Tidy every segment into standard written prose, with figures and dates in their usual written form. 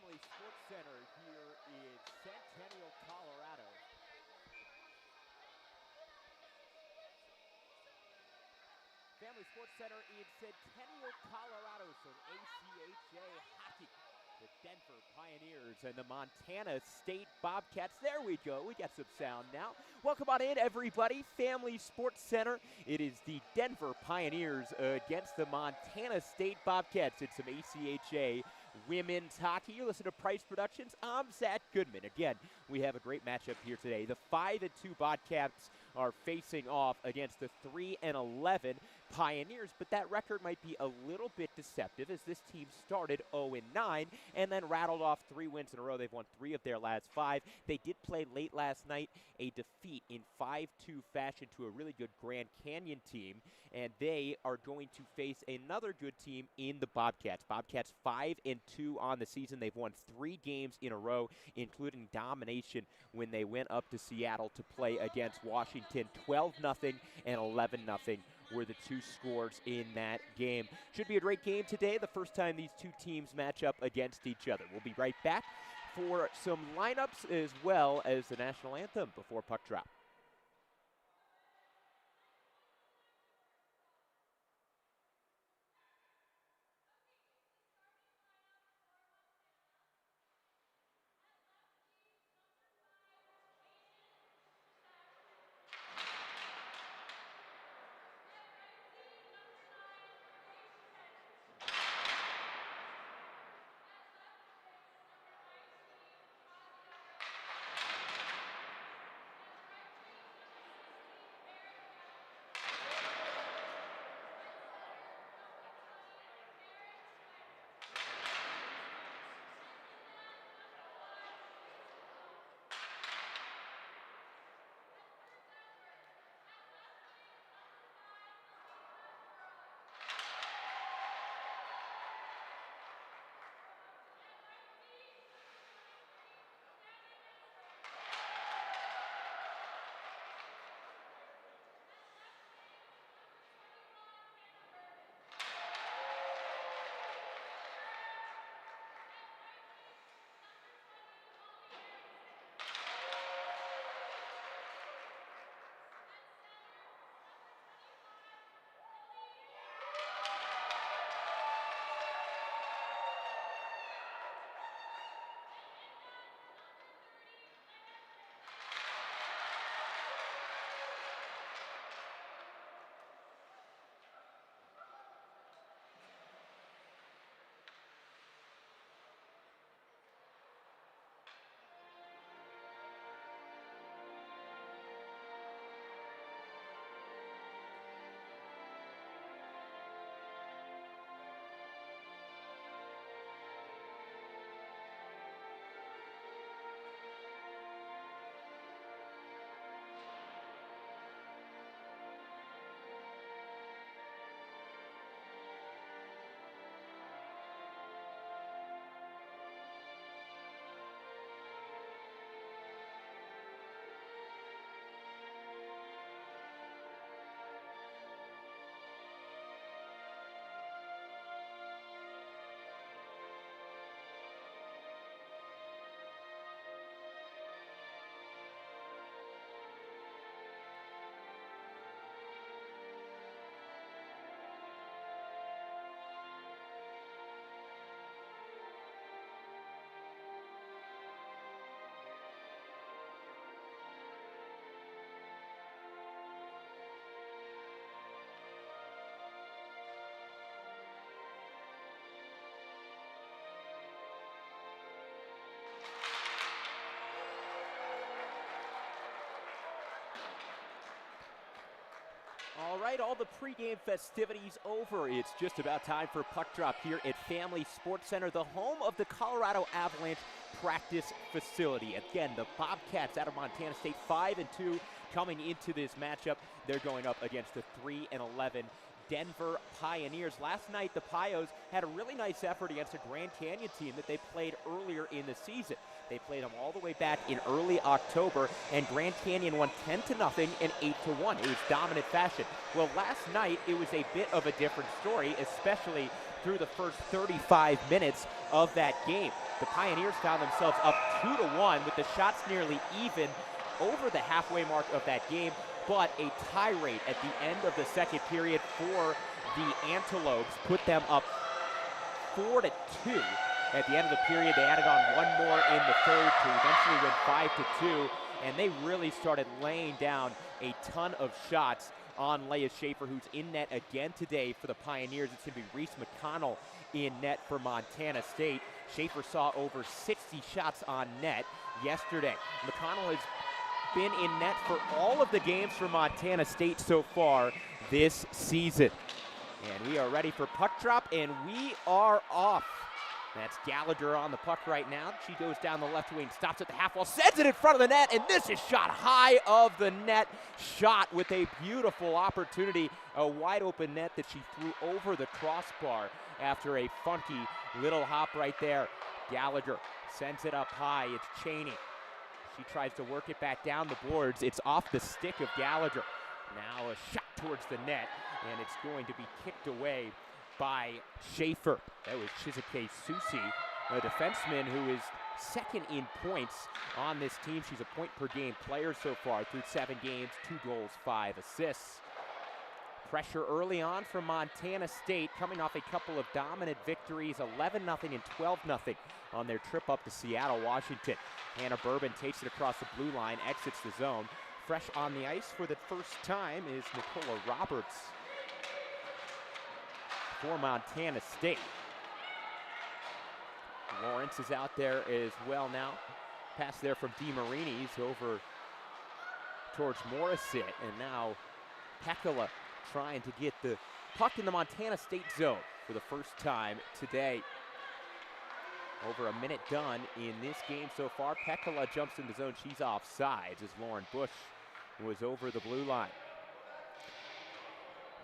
Family Sports Center here in Centennial, Colorado. Family Sports Center in Centennial, Colorado, so ACHA hockey. The Denver Pioneers and the Montana State Bobcats. There we go. We got some sound now. Welcome on in, everybody. Family Sports Center. It is the Denver Pioneers against the Montana State Bobcats. It's some ACHA women's hockey. You listen to Price Productions. I'm Zach Goodman. Again, we have a great matchup here today. The 5-2 Bobcats are facing off against the 3-11 Pioneers, but that record might be a little bit deceptive as this team started 0-9 and then rattled off 3 wins in a row. They've won 3 of their last 5. They did play late last night a defeat in 5-2 fashion to a really good Grand Canyon team, and they are going to face another good team in the Bobcats. Bobcats 5-2 on the season. They've won 3 games in a row, including domination when they went up to Seattle to play against Washington. 12-0 and 11-0 were the 2 scores in that game. Should be a great game today, the first time these 2 teams match up against each other. We'll be right back for some lineups as well as the national anthem before puck drop. All right, all the pregame festivities over. It's just about time for puck drop here at Family Sports Center, the home of the Colorado Avalanche practice facility. Again, the Bobcats out of Montana State, 5-2 coming into this matchup. They're going up against the 3-11 Denver Pioneers. Last night, the Pios had a really nice effort against a Grand Canyon team that they played earlier in the season. They played them all the way back in early October, and Grand Canyon won 10-0 and 8-1. It was dominant fashion. Well, last night, it was a bit of a different story, especially through the first 35 minutes of that game. The Pioneers found themselves up 2-1 with the shots nearly even over the halfway mark of that game, but a tirade at the end of the second period for the Antelopes put them up 4-2. At the end of the period, they added on one more in the third to eventually win 5-2, and they really started laying down a ton of shots on Leah Schaefer, who's in net again today for the Pioneers. It's going to be Reese McConnell in net for Montana State. Schaefer saw over 60 shots on net yesterday. McConnell has been in net for all of the games for Montana State so far this season. And we are ready for puck drop, and we are off. That's Gallagher on the puck right now. She goes down the left wing, stops at the half wall, sends it in front of the net, and this is shot high of the net. Shot with a beautiful opportunity, a wide open net that she threw over the crossbar after a funky little hop right there. Gallagher sends it up high. It's Cheney. She tries to work it back down the boards. It's off the stick of Gallagher. Now a shot towards the net, and it's going to be kicked away by Schaefer. That was Shizuke Susi, a defenseman who is second in points on this team. She's a point-per-game player so far through 7 games, 2 goals, 5 assists. Pressure early on from Montana State, coming off a couple of dominant victories, 11-0 and 12-0 on their trip up to Seattle, Washington. Hannah Bourbon takes it across the blue line, exits the zone. Fresh on the ice for the first time is Nicola Roberts for Montana State. Lawrence is out there as well now. Pass there from DeMarini's over towards Morissette, and now Pekala trying to get the puck in the Montana State zone for the first time today. Over a minute done in this game so far. Pekala jumps in the zone. She's offsides as Lauren Bush was over the blue line.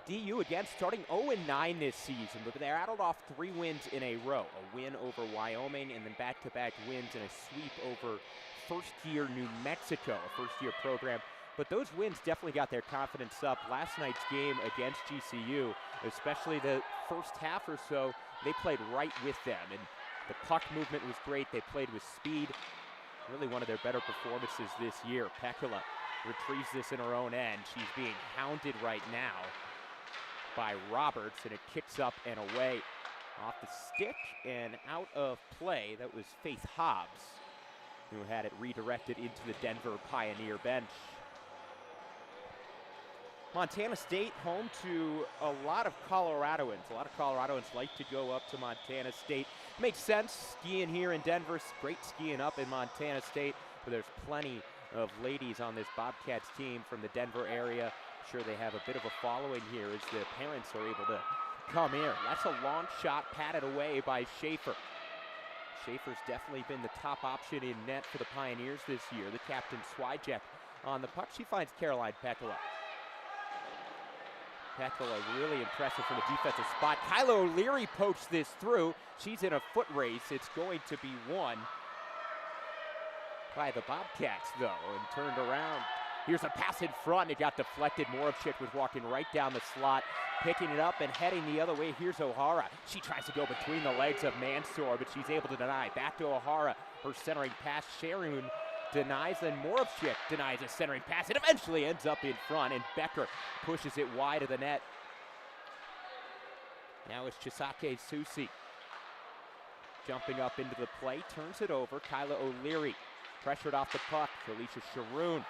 DU again starting 0-9 this season, but they rattled off 3 wins in a row. A win over Wyoming and then back-to-back wins and a sweep over first-year New Mexico, a first-year program. But those wins definitely got their confidence up. Last night's game against GCU, especially the first half or so, they played right with them. And the puck movement was great. They played with speed. Really one of their better performances this year. Pekala retrieves this in her own end. She's being hounded right now by Roberts, and it kicks up and away off the stick and out of play. That was Faith Hobbs who had it redirected into the Denver Pioneer bench. Montana State home to a lot of Coloradoans. A lot of Coloradoans like to go up to Montana State. Makes sense, skiing here in Denver, great skiing up in Montana State, but there's plenty of ladies on this Bobcats team from the Denver area. Sure, they have a bit of a following here as the parents are able to come here. That's a long shot patted away by Schaefer. Schaefer's definitely been the top option in net for the Pioneers this year. The captain Swijek on the puck. She finds Caroline Pekala. Pekala really impressive from the defensive spot. Kyla O'Leary pokes this through. She's in a foot race. It's going to be won by the Bobcats, though, and turned around. Here's a pass in front. It got deflected. Moravchik was walking right down the slot, picking it up and heading the other way. Here's O'Hara. She tries to go between the legs of Mansour, but she's able to deny. Back to O'Hara. Her centering pass. Sharon denies, and Moravchik denies a centering pass. It eventually ends up in front, and Becker pushes it wide of the net. Now it's Chisake Susi jumping up into the play. Turns it over. Kyla O'Leary pressured off the puck. Alicia Sharoon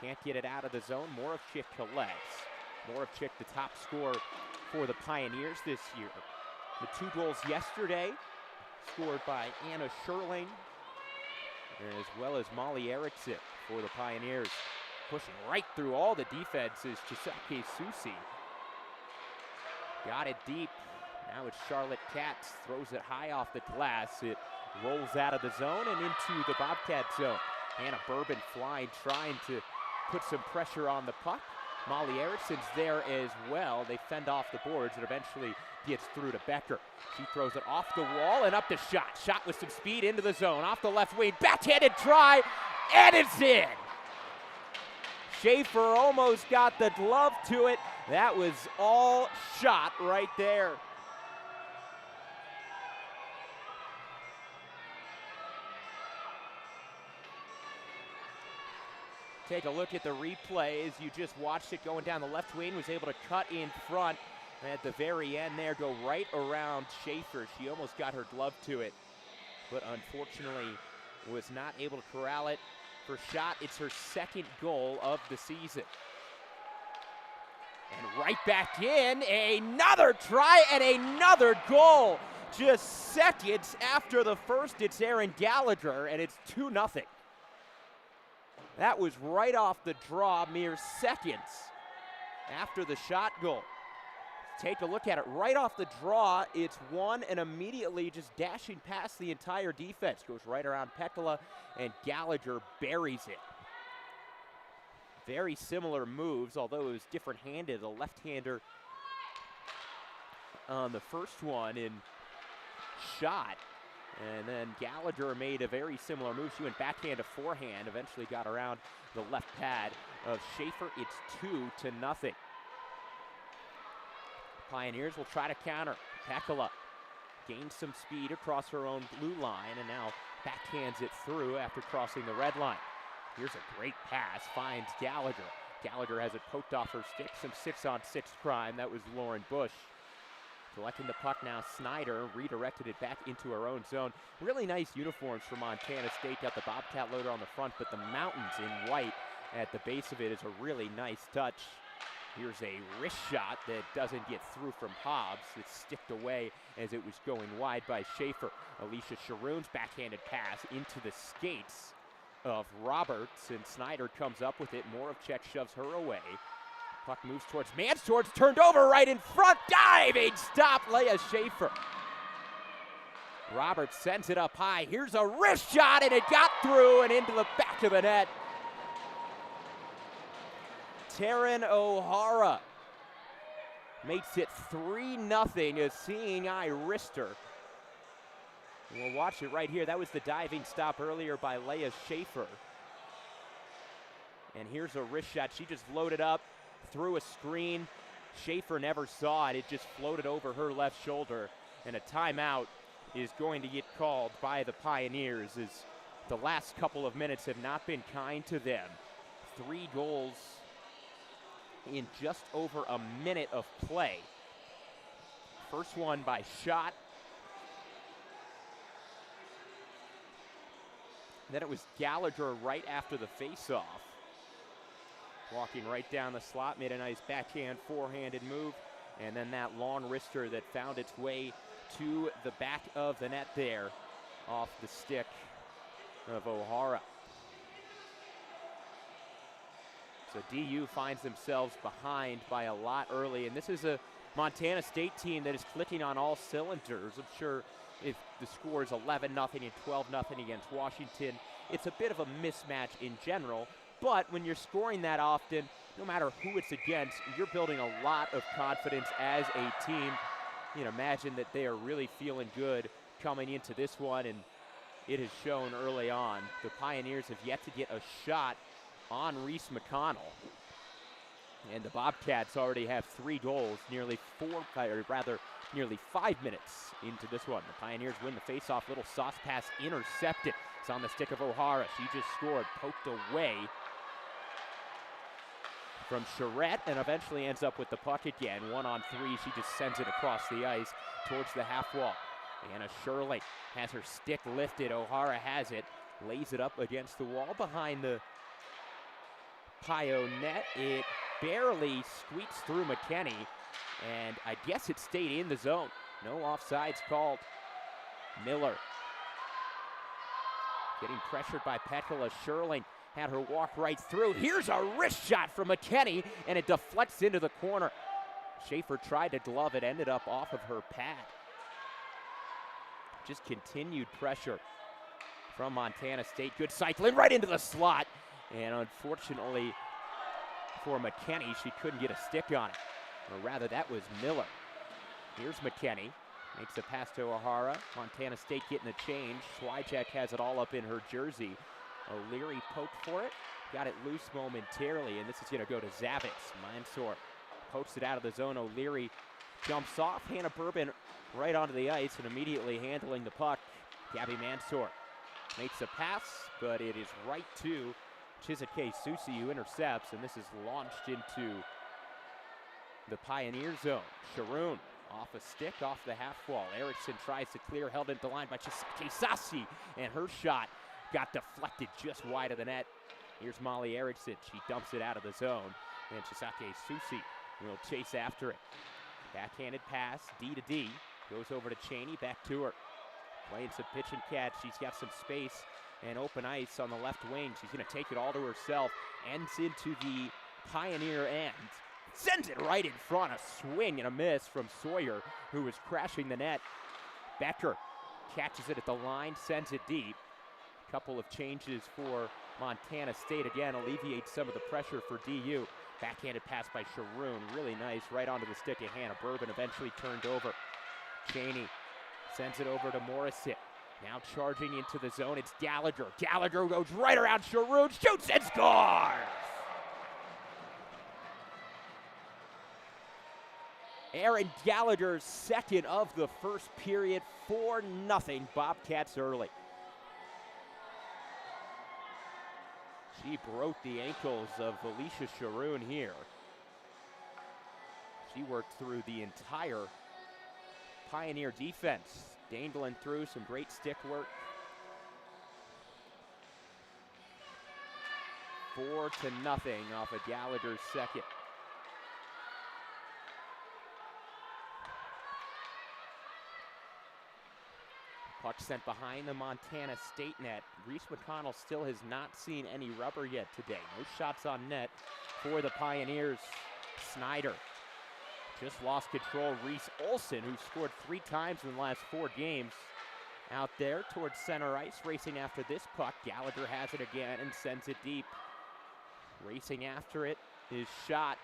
can't get it out of the zone. Moravchik collects. Moravchik, the top scorer for the Pioneers this year. The 2 goals yesterday scored by Anna Sherling, as well as Molly Erickson for the Pioneers. Pushing right through all the defenses, Chisake Susi. Got it deep. Now it's Charlotte Katz. Throws it high off the glass. It rolls out of the zone and into the Bobcat zone. Hannah Bourbon flying, trying to put some pressure on the puck. Molly Erickson's there as well. They fend off the boards and eventually gets through to Becker. She throws it off the wall and up the shot. Shot with some speed into the zone. Off the left wing. Backhanded try, and it's in. Schaefer almost got the glove to it. That was all shot right there. Take a look at the replay as you just watched it going down the left wing. Was able to cut in front at the very end there, go right around Schaefer. She almost got her glove to it, but unfortunately was not able to corral it. For shot, it's her second goal of the season. And right back in, another try and another goal. Just seconds after the first, it's Erin Gallagher, and it's 2-0. That was right off the draw, mere seconds after the shot goal. Take a look at it. Right off the draw, it's one, and immediately just dashing past the entire defense. Goes right around Pekkala, and Gallagher buries it. Very similar moves, although it was different-handed. A left-hander on the first one in shot. And then Gallagher made a very similar move. She went backhand to forehand, eventually got around the left pad of Schaefer. It's 2-0. Pioneers will try to counter. Pekkala gains some speed across her own blue line and now backhands it through after crossing the red line. Here's a great pass, finds Gallagher. Gallagher has it poked off her stick, some 6-on-6 crime. That was Lauren Bush. Collecting the puck now, Snyder redirected it back into her own zone. Really nice uniforms for Montana State. Got the Bobcat loader on the front, but the mountains in white at the base of it is a really nice touch. Here's a wrist shot that doesn't get through from Hobbs. It's sticked away as it was going wide by Schaefer. Alicia Sharoon's backhanded pass into the skates of Roberts, and Snyder comes up with it. Moravchek shoves her away. Puck moves towards Manstords, turned over right in front, diving stop, Leah Schaefer. Roberts sends it up high. Here's a wrist shot, and it got through and into the back of the net. Taryn O'Hara makes it 3-0 as Seeing Eye wrister. We'll watch it right here. That was the diving stop earlier by Leah Schaefer. And here's a wrist shot. She just loaded up through a screen. Schaefer never saw it. It just floated over her left shoulder. And a timeout is going to get called by the Pioneers as the last couple of minutes have not been kind to them. 3 goals in just over a minute of play. First one by Schott. Then it was Gallagher right after the faceoff. Walking right down the slot, made a nice backhand, forehanded move. And then that long wrister that found its way to the back of the net there off the stick of O'Hara. So DU finds themselves behind by a lot early, and this is a Montana State team that is clicking on all cylinders. I'm sure if the score is 11-0 and 12-0 against Washington, it's a bit of a mismatch in general, but when you're scoring that often, no matter who it's against, you're building a lot of confidence as a team. You know, imagine that they are really feeling good coming into this one, and it has shown early on. The Pioneers have yet to get a shot on Reese McConnell. And the Bobcats already have 3 goals, nearly 5 minutes into this one. The Pioneers win the faceoff. Little sauce pass intercepted. It's on the stick of O'Hara. She just scored, poked away from Charette, and eventually ends up with the puck again. 1-on-3, she just sends it across the ice towards the half wall. Anna Shirley has her stick lifted. O'Hara has it, lays it up against the wall behind the Pio net. It barely squeaks through McKinney, and I guess it stayed in the zone. No offsides called. Miller getting pressured by Pekkala. Sherling had her walk right through. Here's a wrist shot from McKinney, and it deflects into the corner. Schaefer tried to glove it, ended up off of her pad. Just continued pressure from Montana State. Good cycling right into the slot. And unfortunately for McKinney. She couldn't get a stick on it. Or rather, that was Miller. Here's McKinney. Makes a pass to O'Hara. Montana State getting the change. Swijak has it all up in her jersey. O'Leary poked for it. Got it loose momentarily, and this is going to go to Zavitz. Mansour pokes it out of the zone. O'Leary jumps off. Hannah Bourbon right onto the ice and immediately handling the puck. Gabby Mansour makes a pass, but it is right to Chizuke Susi, who intercepts, and this is launched into the Pioneer zone. Sharoon off a stick, off the half wall. Erickson tries to clear, held into the line by Chisake Sasi, and her shot got deflected just wide of the net. Here's Molly Erickson. She dumps it out of the zone, and Chisake Susi will chase after it. Backhanded pass, D to D. Goes over to Cheney, back to her. Playing some pitch and catch. She's got some space and open ice on the left wing. She's going to take it all to herself. Ends into the Pioneer end. Sends it right in front. A swing and a miss from Sawyer, who was crashing the net. Becker catches it at the line, sends it deep. Couple of changes for Montana State. Again, alleviates some of the pressure for DU. Backhanded pass by Sharoon. Really nice. Right onto the stick of Hannah Bourbon. Eventually turned over. Cheney sends it over to Morrison. Now charging into the zone. It's Gallagher. Gallagher goes right around Sharoon. Shoots and scores! Aaron Gallagher's second of the first period. 4-0 Bobcats early. She broke the ankles of Alicia Sharoon here. She worked through the entire Pioneer defense, dangling through some great stick work. 4-0 off of Gallagher's second. Puck sent behind the Montana State net. Reese McConnell still has not seen any rubber yet today. No shots on net for the Pioneers. Snyder just lost control. Reese Olson, who scored 3 times in the last 4 games, out there towards center ice, racing after this puck. Gallagher has it again and sends it deep. Racing after it is Schott.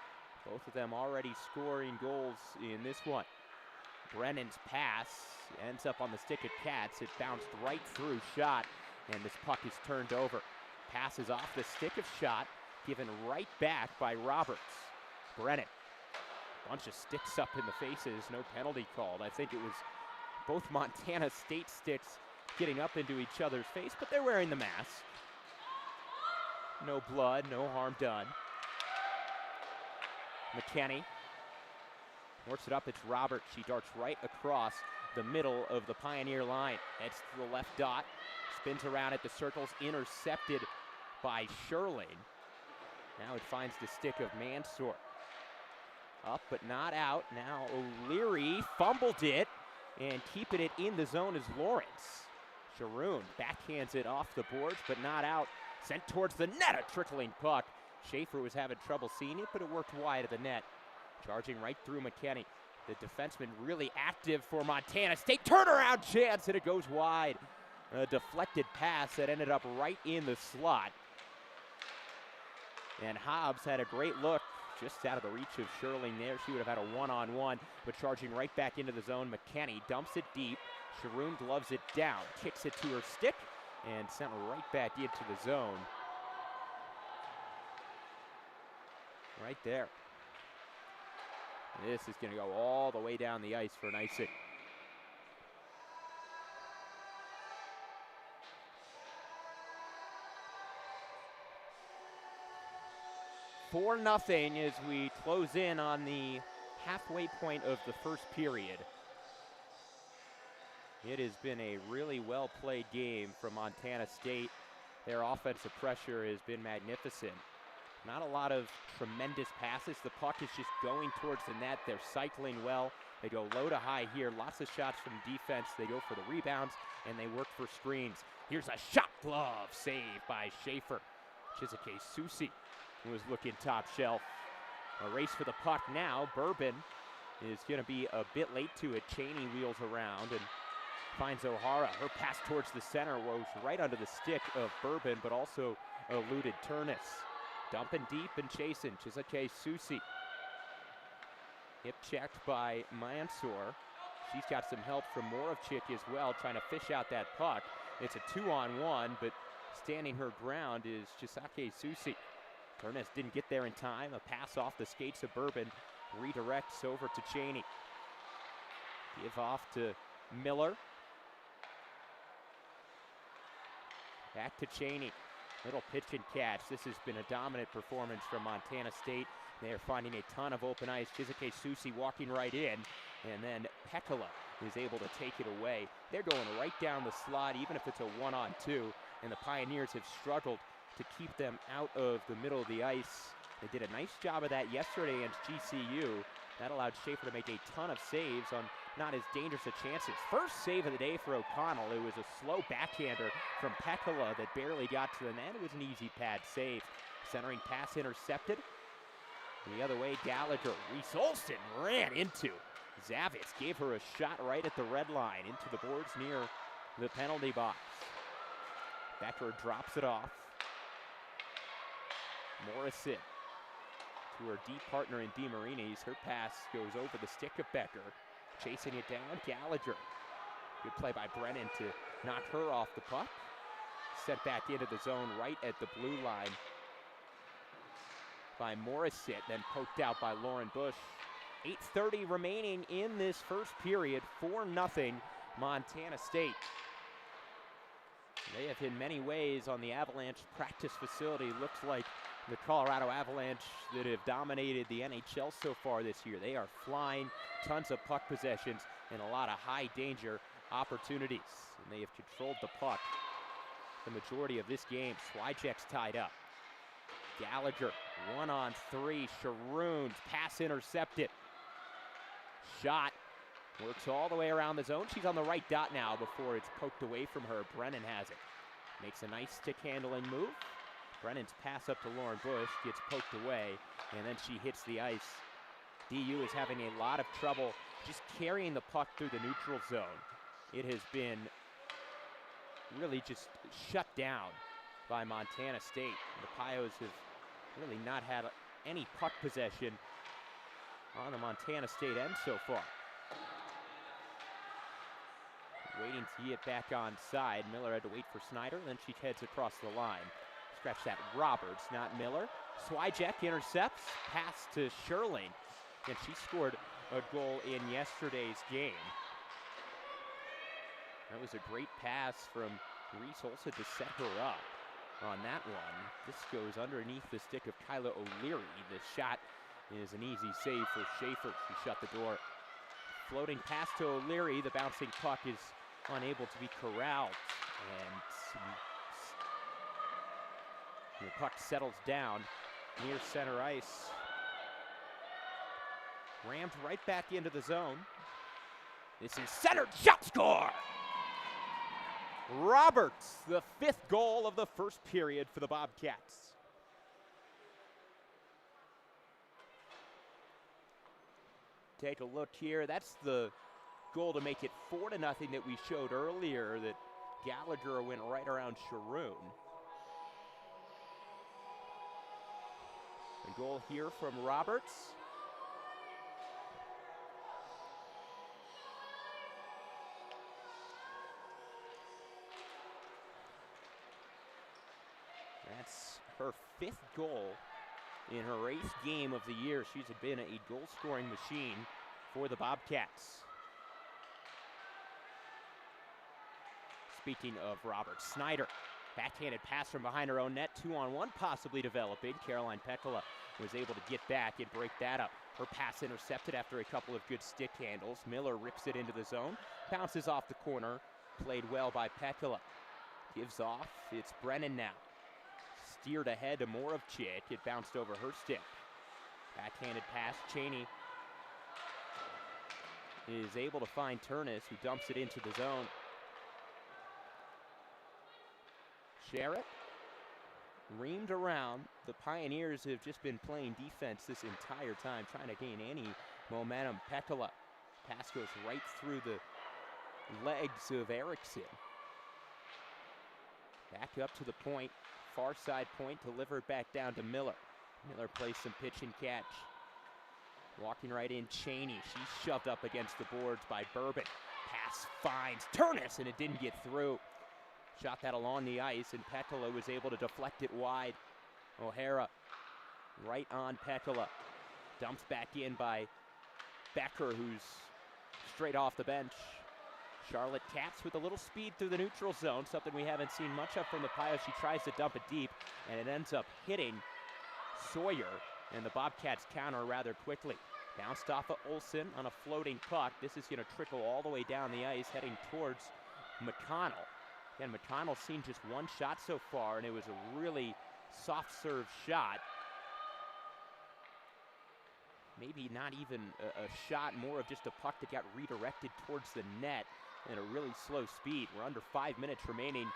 Both of them already scoring goals in this one. Brennan's pass ends up on the stick of Katz. It bounced right through Schott, and this puck is turned over. Passes off the stick of Schott, given right back by Roberts. Brennan, bunch of sticks up in the faces, no penalty called. I think it was both Montana State sticks getting up into each other's face, but they're wearing the mask. No blood, no harm done. McKinney works it up, it's Roberts. She darts right across the middle of the Pioneer line. Heads to the left dot, spins around at the circles, intercepted by Sherling. Now it finds the stick of Mansour. Up but not out. Now O'Leary fumbled it, and keeping it in the zone is Lawrence. Sharoon backhands it off the boards, but not out. Sent towards the net, a trickling puck. Schaefer was having trouble seeing it, but it worked wide of the net. Charging right through McKinney. The defenseman really active for Montana State. Turnaround chance, and it goes wide. A deflected pass that ended up right in the slot. And Hobbs had a great look just out of the reach of Sherling there. She would have had a one-on-one, but charging right back into the zone. McKinney dumps it deep. Sharoon gloves it down, kicks it to her stick, and sent right back into the zone. Right there. This is going to go all the way down the ice for an icing. Four nothing as we close in on the halfway point of the first period. It has been a really well-played game from Montana State. Their offensive pressure has been magnificent. Not a lot of tremendous passes. The puck is just going towards the net. They're cycling well. They go low to high here. Lots of shots from defense. They go for the rebounds, and they work for screens. Here's a shot glove save by Schaefer. Chizuke Susi was looking top shelf. A race for the puck now. Bourbon is going to be a bit late to it. Cheney wheels around and finds O'Hara. Her pass towards the center was right under the stick of Bourbon, but also eluded Turnus. Dumping deep and chasing. Chizuke Susi. Hip checked by Mansour. She's got some help from Moravchik as well, trying to fish out that puck. It's a 2-on-1, but standing her ground is Chisake Susi. Turness didn't get there in time. A pass off the skates of Bourbon. Redirects over to Cheney. Give off to Miller. Back to Cheney. Little pitch and catch. This has been a dominant performance from Montana State. They are finding a ton of open ice. Chizuke Susi walking right in. And then Pekala is able to take it away. They're going right down the slot, even if it's a 1-on-2. And the Pioneers have struggled to keep them out of the middle of the ice. They did a nice job of that yesterday against GCU. That allowed Schaefer to make a ton of saves on not as dangerous of chances. First save of the day for O'Connell. It was a slow backhander from Pekala that barely got to the net. It was an easy pad save. Centering pass intercepted. The other way, Gallagher. Reese Olson ran into Zavitz. Gave her a shot right at the red line into the boards near the penalty box. Becker drops it off. Morrison to her deep partner in DeMarinis. Her pass goes over the stick of Becker. Chasing it down, Gallagher. Good play by Brennan to knock her off the puck. Sent back into the zone right at the blue line by Morrison, then poked out by Lauren Bush. 8:30 remaining in this first period, 4-0 Montana State. They have in many ways on the Avalanche practice facility looks like the Colorado Avalanche that have dominated the NHL so far this year. They are flying, tons of puck possessions, and a lot of high danger opportunities. And they have controlled the puck the majority of this game. Swijek's tied up. Gallagher, 1-on-3. Sharoons, pass intercepted. Shot, works all the way around the zone. She's on the right dot now before it's poked away from her. Brennan has it. Makes a nice stick handling move. Brennan's pass up to Lauren Bush gets poked away, and then she hits the ice. DU is having a lot of trouble just carrying the puck through the neutral zone. It has been really just shut down by Montana State. The Pios have really not had any puck possession on the Montana State end so far. Waiting to get back on side. Miller had to wait for Snyder, then she heads across the line. Scratch that, Roberts, not Miller. Swijek intercepts, pass to Sherling, and she scored a goal in yesterday's game. That was a great pass from Reese Olson to set her up on that one. This goes underneath the stick of Kyla O'Leary. The shot is an easy save for Schaefer. She shut the door. Floating pass to O'Leary. The bouncing puck is unable to be corralled. And the puck settles down near center ice. Rammed right back into the zone. This is centered, shot, score! Roberts, the 5th goal of the first period for the Bobcats. Take a look here. That's the goal to make it 4-0 that we showed earlier, that Gallagher went right around Sharoon. A goal here from Roberts. That's her 5th goal in her 8th game of the year. She's been a goal-scoring machine for the Bobcats. Speaking of Roberts, Snyder, backhanded pass from behind her own net, 2-on-1 possibly developing. Caroline Pekala was able to get back and break that up. Her pass intercepted after a couple of good stick handles. Miller rips it into the zone, bounces off the corner, played well by Pekala. Gives off, it's Brennan now. Steered ahead to Moravchik, it bounced over her stick. Backhanded pass, Cheney is able to find Turness, who dumps it into the zone. Sherritt reamed around. The Pioneers have just been playing defense this entire time, trying to gain any momentum. Pekala, pass goes right through the legs of Erickson. Back up to the point far side point, delivered back down to Miller. Miller plays some pitch and catch. Walking right in, Cheney. She's shoved up against the boards by Bourbon. Pass finds Turnus, and it didn't get through. Shot that along the ice, and Pekkala was able to deflect it wide. O'Hara right on Pekkala. Dumped back in by Becker, who's straight off the bench. Charlotte Katz with a little speed through the neutral zone, something we haven't seen much of from the Pios. She tries to dump it deep, and it ends up hitting Sawyer, and the Bobcats counter rather quickly. Bounced off of Olsen on a floating puck. This is going to trickle all the way down the ice, heading towards McConnell. Again, McConnell's seen just one shot so far, and it was a really soft serve shot. Maybe not even a shot, more of just a puck that got redirected towards the net at a really slow speed. We're under 5 minutes remaining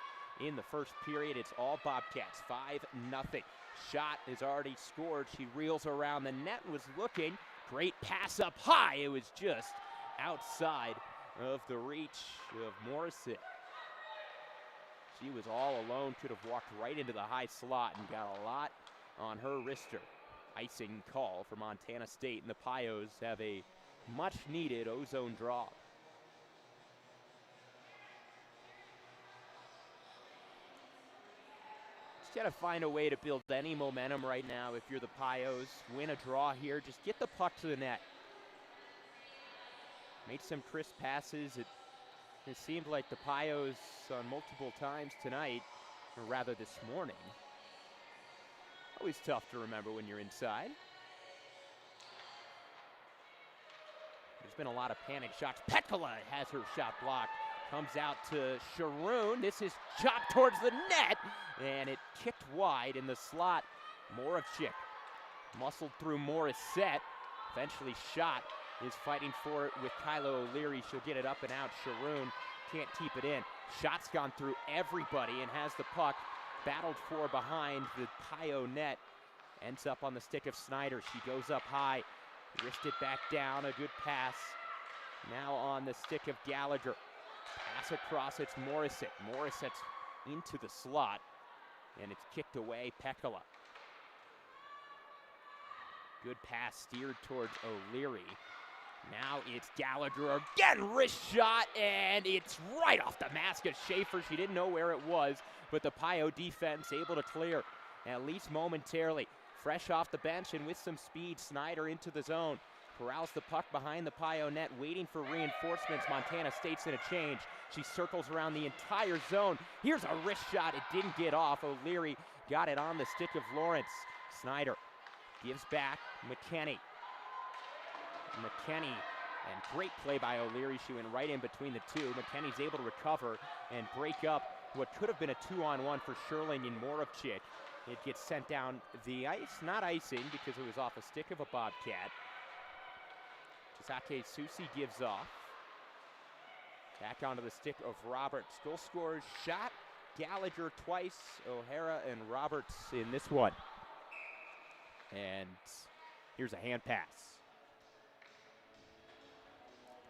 in the first period. It's all Bobcats, 5-0. Shot is already scored. She reels around the net, was looking. Great pass up high. It was just outside of the reach of Morrison. She was all alone, could have walked right into the high slot and got a lot on her wrister. Icing call for Montana State, and the Pios have a much-needed ozone draw. Just got to find a way to build any momentum right now if you're the Pios. Win a draw here, just get the puck to the net. Made some crisp passes. It seemed like the Pios on multiple times tonight, or rather this morning. Always tough to remember when you're inside. There's been a lot of panic shots. Pekkala has her shot blocked. Comes out to Sharoon. This is chopped towards the net, and it kicked wide in the slot. Moravchik muscled through Morissette. Eventually shot. Is fighting for it with Kylo O'Leary. She'll get it up and out. Sharoon can't keep it in. Shot's gone through everybody and has the puck. Battled for behind the Pio net. Ends up on the stick of Snyder. She goes up high. Wristed back down. A good pass. Now on the stick of Gallagher. Pass across. It's Morissette. Morissette's into the slot. And it's kicked away. Pekkala. Good pass steered towards O'Leary. Now it's Gallagher again, wrist shot, and it's right off the mask of Schaefer. She didn't know where it was, but the Pio defense able to clear, at least momentarily. Fresh off the bench and with some speed, Snyder into the zone. Corrals the puck behind the Pio net, waiting for reinforcements. Montana State's in a change. She circles around the entire zone. Here's a wrist shot. It didn't get off. O'Leary got it on the stick of Lawrence. Snyder gives back. McKenney, and great play by O'Leary. She went right in between the two. McKenney's able to recover and break up what could have been a 2-on-1 for Sherling and Moravchik. It gets sent down the ice, not icing because it was off a stick of a Bobcat. Chisake Susi gives off. Back onto the stick of Roberts. Goal scorers shot. Gallagher twice. O'Hara and Roberts in this one. And here's a hand pass.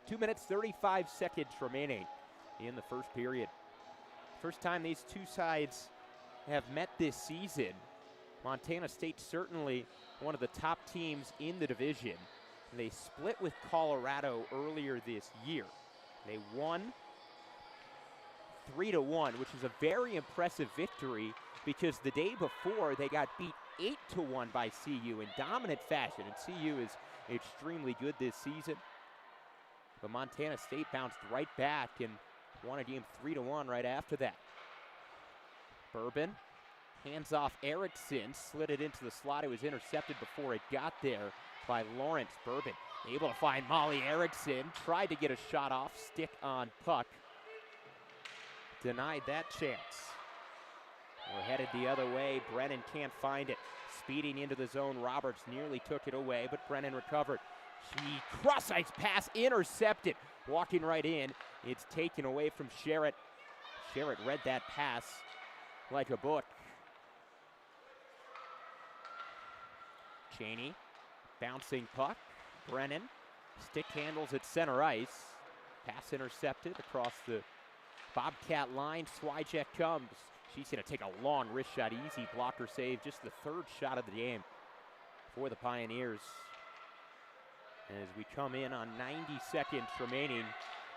2 minutes, 35 seconds remaining in the first period. First time these two sides have met this season. Montana State certainly one of the top teams in the division. They split with Colorado earlier this year. They won 3-1, which is a very impressive victory because the day before they got beat 8-1 by CU in dominant fashion. And CU is extremely good this season. But Montana State bounced right back and won a game 3-1 right after that. Bourbon hands off Erickson, slid it into the slot. It was intercepted before it got there by Lawrence. Bourbon able to find Molly Erickson, tried to get a shot off, stick on puck. Denied that chance. We're headed the other way. Brennan can't find it. Speeding into the zone, Roberts nearly took it away, but Brennan recovered. She cross-ice pass intercepted. Walking right in. It's taken away from Sherritt. Sherritt read that pass like a book. Cheney, bouncing puck. Brennan, stick handles at center ice. Pass intercepted across the Bobcat line. Swyjack comes. She's going to take a long wrist shot, easy blocker save, just the third shot of the game for the Pioneers. As we come in on 90 seconds remaining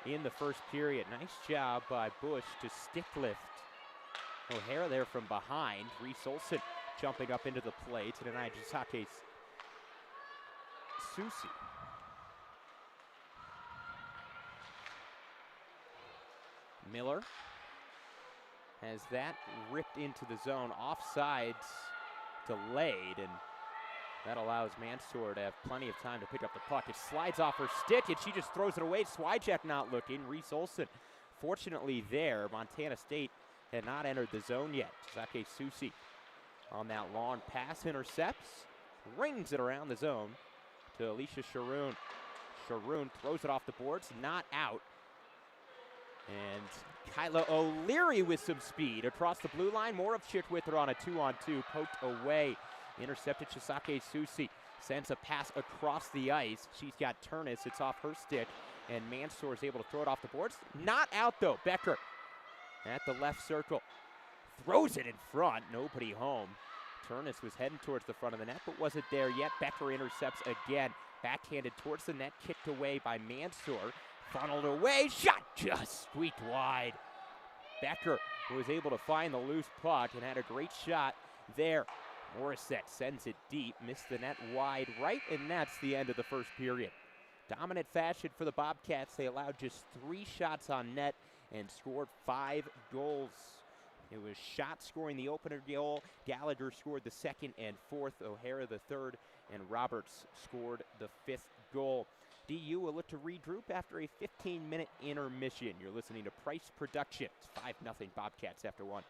in the first period. Nice job by Bush to stick lift O'Hara there from behind. Reese Olson jumping up into the play to deny Jisake Susi. Miller has that ripped into the zone. Offsides delayed, and that allows Mansour to have plenty of time to pick up the puck. It slides off her stick, and she just throws it away. Swijak not looking. Reese Olson, fortunately there. Montana State had not entered the zone yet. Jisake Susi on that long pass intercepts, rings it around the zone to Alicia Sharoon. Sharoon throws it off the boards, not out. And Kyla O'Leary with some speed across the blue line. More of Chickwither on a 2-on-2, poked away. Intercepted Jisake Susi. Sends a pass across the ice. She's got Turnus. It's off her stick. And Mansour is able to throw it off the boards. Not out, though. Becker at the left circle. Throws it in front. Nobody home. Turnus was heading towards the front of the net, but wasn't there yet. Becker intercepts again. Backhanded towards the net. Kicked away by Mansour. Funneled away. Shot just squeaked wide. Becker was able to find the loose puck and had a great shot there. Morissette sends it deep, missed the net wide right, and that's the end of the first period. Dominant fashion for the Bobcats. They allowed just 3 shots on net and scored 5 goals. It was Schott scoring the opener goal. Gallagher scored the second and fourth. O'Hara the third, and Roberts scored the 5th goal. DU will look to regroup after a 15-minute intermission. You're listening to Price Productions. 5-0 Bobcats after 1.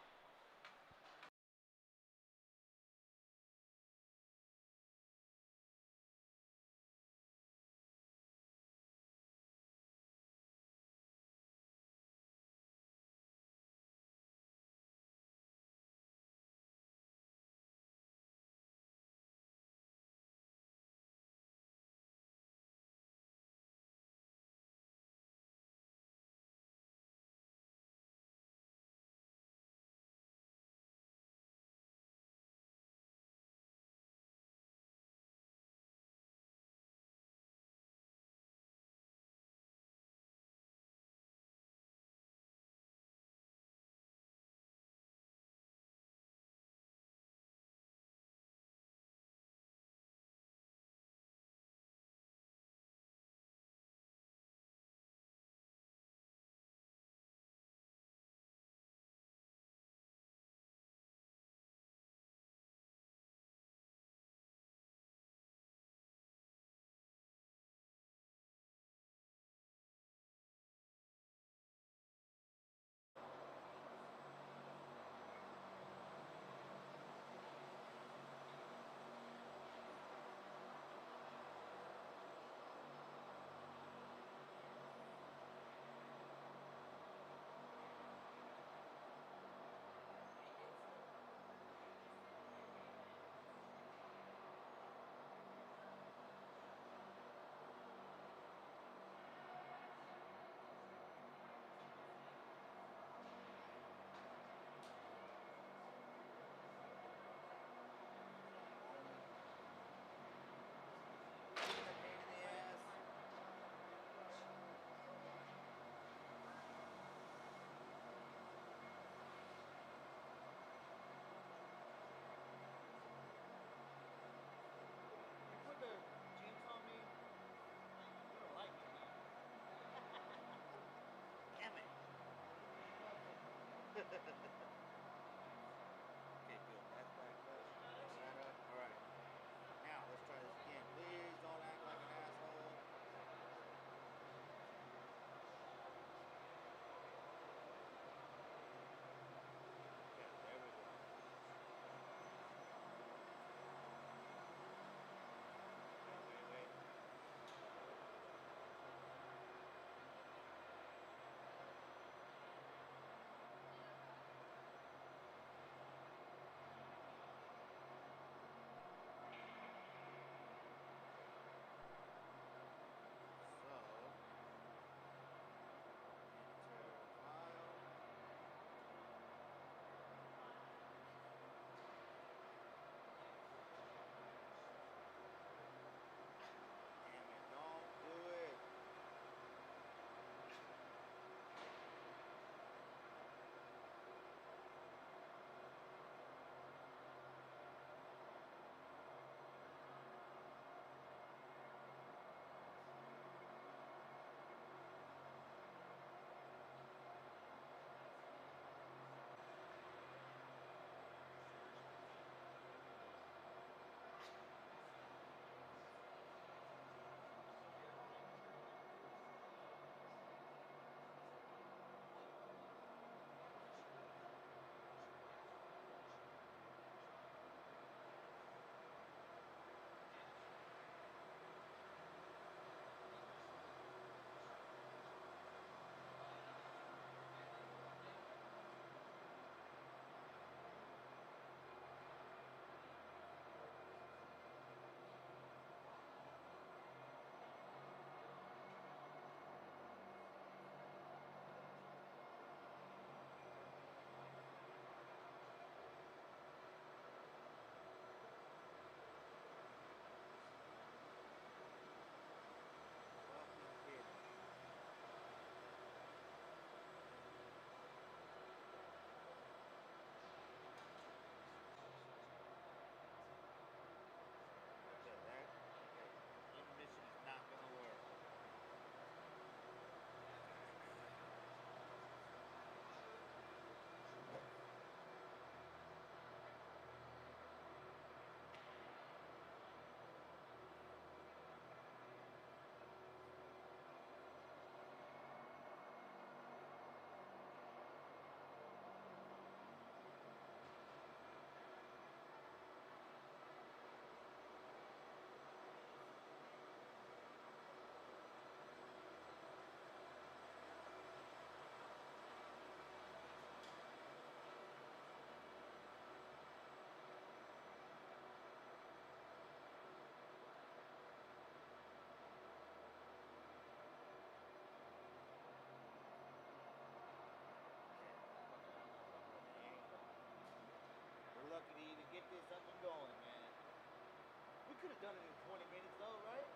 could have done it in 20 minutes though, right?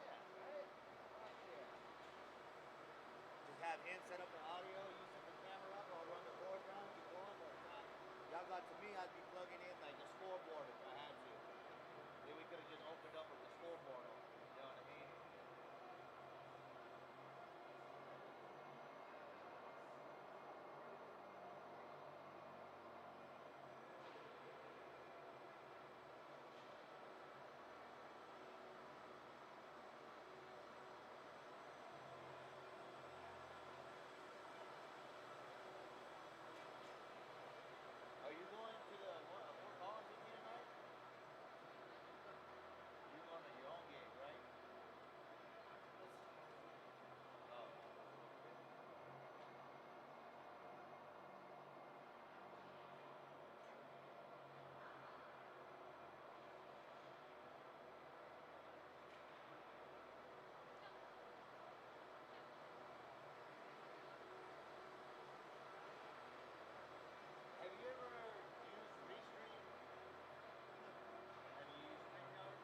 Yeah, right? Fuck yeah. Just have him set up the audio, you set the camera up, I'll run the board down, keep going, but y'all got to me, I'd be plugging in like the scoreboard if I had to. Then we could have just opened up with the scoreboard on, you know what I mean? Are you going to the Fort Collins with me tonight? You're going to your own gig, right? Oh. Have you ever used Restream? Have you used StreamYard?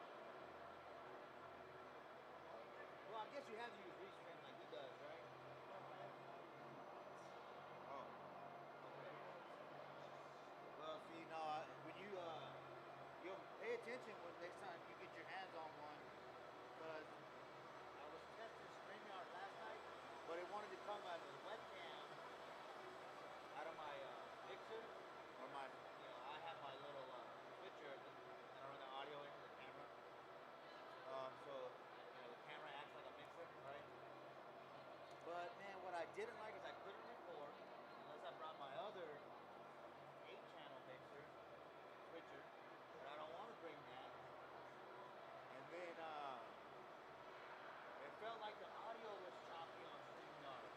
Well, I guess you have to use Restream like he does, right? Oh, okay. Well, see, no, when you'll pay attention when next time you get your hands on one, because I was testing StreamYard last night, but it wanted to come out of the webcam, out of my mixer, or my, I have my little switcher, and I run the audio into the camera. So, the camera acts like a mixer, right? But man, what I didn't like is I couldn't record unless I brought my other 8-channel mixer, switcher, but I don't want to bring that. And then it felt like the audio was choppy on StreamYard.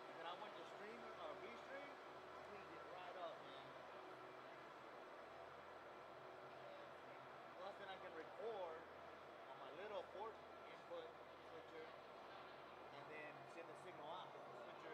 And then I went to Restream, cleaned it right up, man. Plus then I can record on my little port input switcher and then send the signal out because the switcher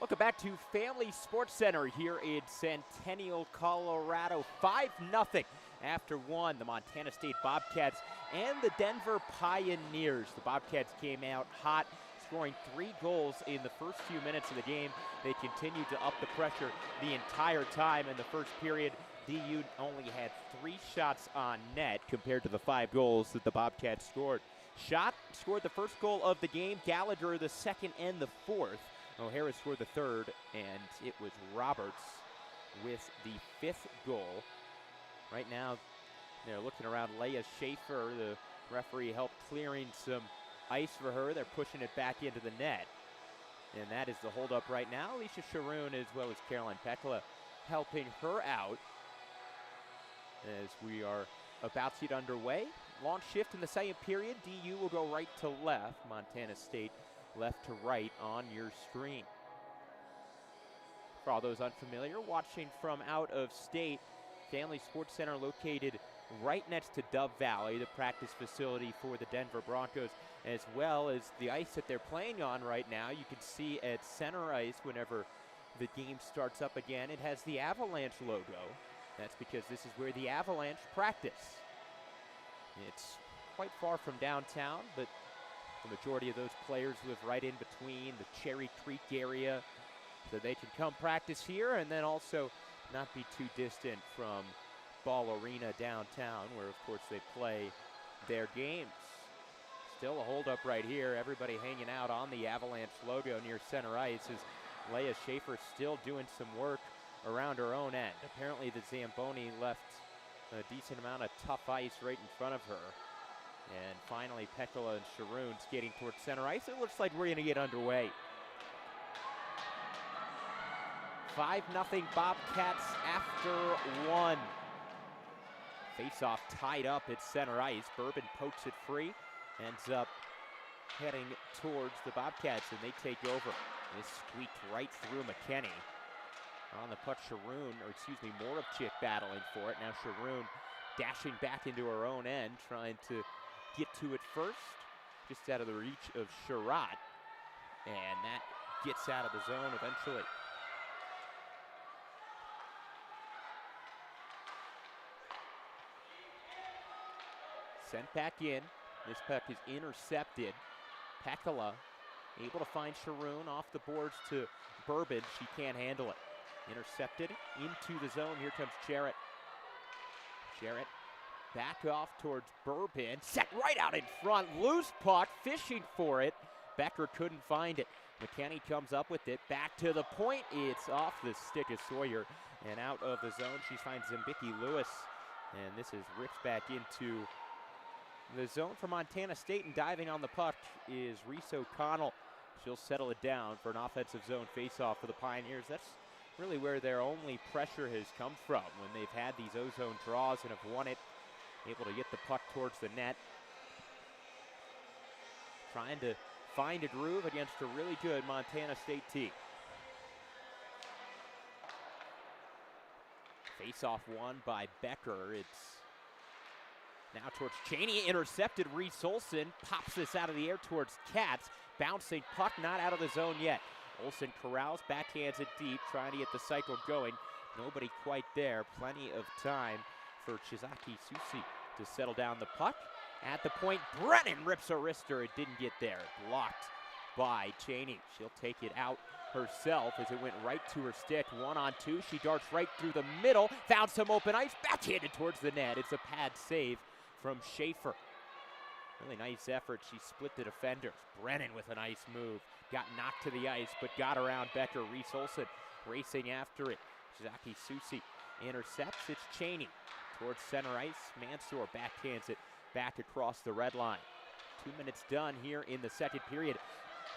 Welcome back to Family Sports Center here in Centennial, Colorado. 5-0 after one, the Montana State Bobcats and the Denver Pioneers. The Bobcats came out hot, scoring 3 goals in the first few minutes of the game. They continued to up the pressure the entire time. In the first period, DU only had 3 shots on net compared to the 5 goals that the Bobcats scored. Schott scored the first goal of the game, Gallagher the second and the fourth. O'Hara scored the third, and it was Roberts with the 5th goal. Right now, they're looking around Leah Schaefer. The referee helped clearing some ice for her. They're pushing it back into the net. And that is the holdup right now. Alicia Sharoon as well as Caroline Pekla helping her out as we are about to get underway. Long shift in the second period. DU will go right to left. Montana State left to right on your screen. For all those unfamiliar, watching from out of state, Family Sports Center located right next to Dove Valley, the practice facility for the Denver Broncos, as well as the ice that they're playing on right now. You can see at center ice whenever the game starts up again, it has the Avalanche logo. That's because this is where the Avalanche practice. It's quite far from downtown, but the majority of those players live right in between the Cherry Creek area, so they can come practice here and then also not be too distant from Ball Arena downtown, where of course they play their games. Still a holdup right here. Everybody hanging out on the Avalanche logo near center ice as Leah Schaefer still doing some work around her own end. Apparently the Zamboni left a decent amount of tough ice right in front of her. And finally, Pekla and Sharoon skating towards center ice. It looks like we're going to get underway. 5-0 Bobcats after one. Face-off tied up at center ice. Bourbon pokes it free. Ends up heading towards the Bobcats, and they take over. This squeaked right through McKinney. On the puck, Sharoon, or excuse me, Moravchik battling for it. Now Sharoon dashing back into her own end, trying to get to it first, just out of the reach of Sherratt, and that gets out of the zone eventually. Sent back in. This puck is intercepted. Pekala able to find Sharoon off the boards to Bourbon. She can't handle it. Intercepted into the zone. Here comes Jarrett. Jarrett back off towards Bourbon. Set right out in front. Loose puck. Fishing for it. Becker couldn't find it. McKinney comes up with it. Back to the point. It's off the stick of Sawyer and out of the zone. She finds Zambicki Lewis. And this is ripped back into the zone for Montana State. And diving on the puck is Reese O'Connell. She'll settle it down for an offensive zone faceoff for the Pioneers. That's really where their only pressure has come from when they've had these ozone draws and have won it. Able to get the puck towards the net. Trying to find a groove against a really good Montana State team. Face-off won by Becker. It's now towards Cheney. Intercepted. Reese Olson pops this out of the air towards Katz. Bouncing puck, not out of the zone yet. Olson corrals, backhands it deep, trying to get the cycle going. Nobody quite there. Plenty of time for Chizaki Susi to settle down the puck. At the point, Brennan rips a wrister. It didn't get there. Blocked by Cheney. She'll take it out herself as it went right to her stick. 1-on-2. She darts right through the middle. Found some open ice. Backhanded towards the net. It's a pad save from Schaefer. Really nice effort. She split the defenders. Brennan with a nice move. Got knocked to the ice, but got around Becker. Reese Olson racing after it. Chizaki Susi intercepts. It's Cheney towards center ice. Mansour backhands it back across the red line. 2 minutes done here in the second period.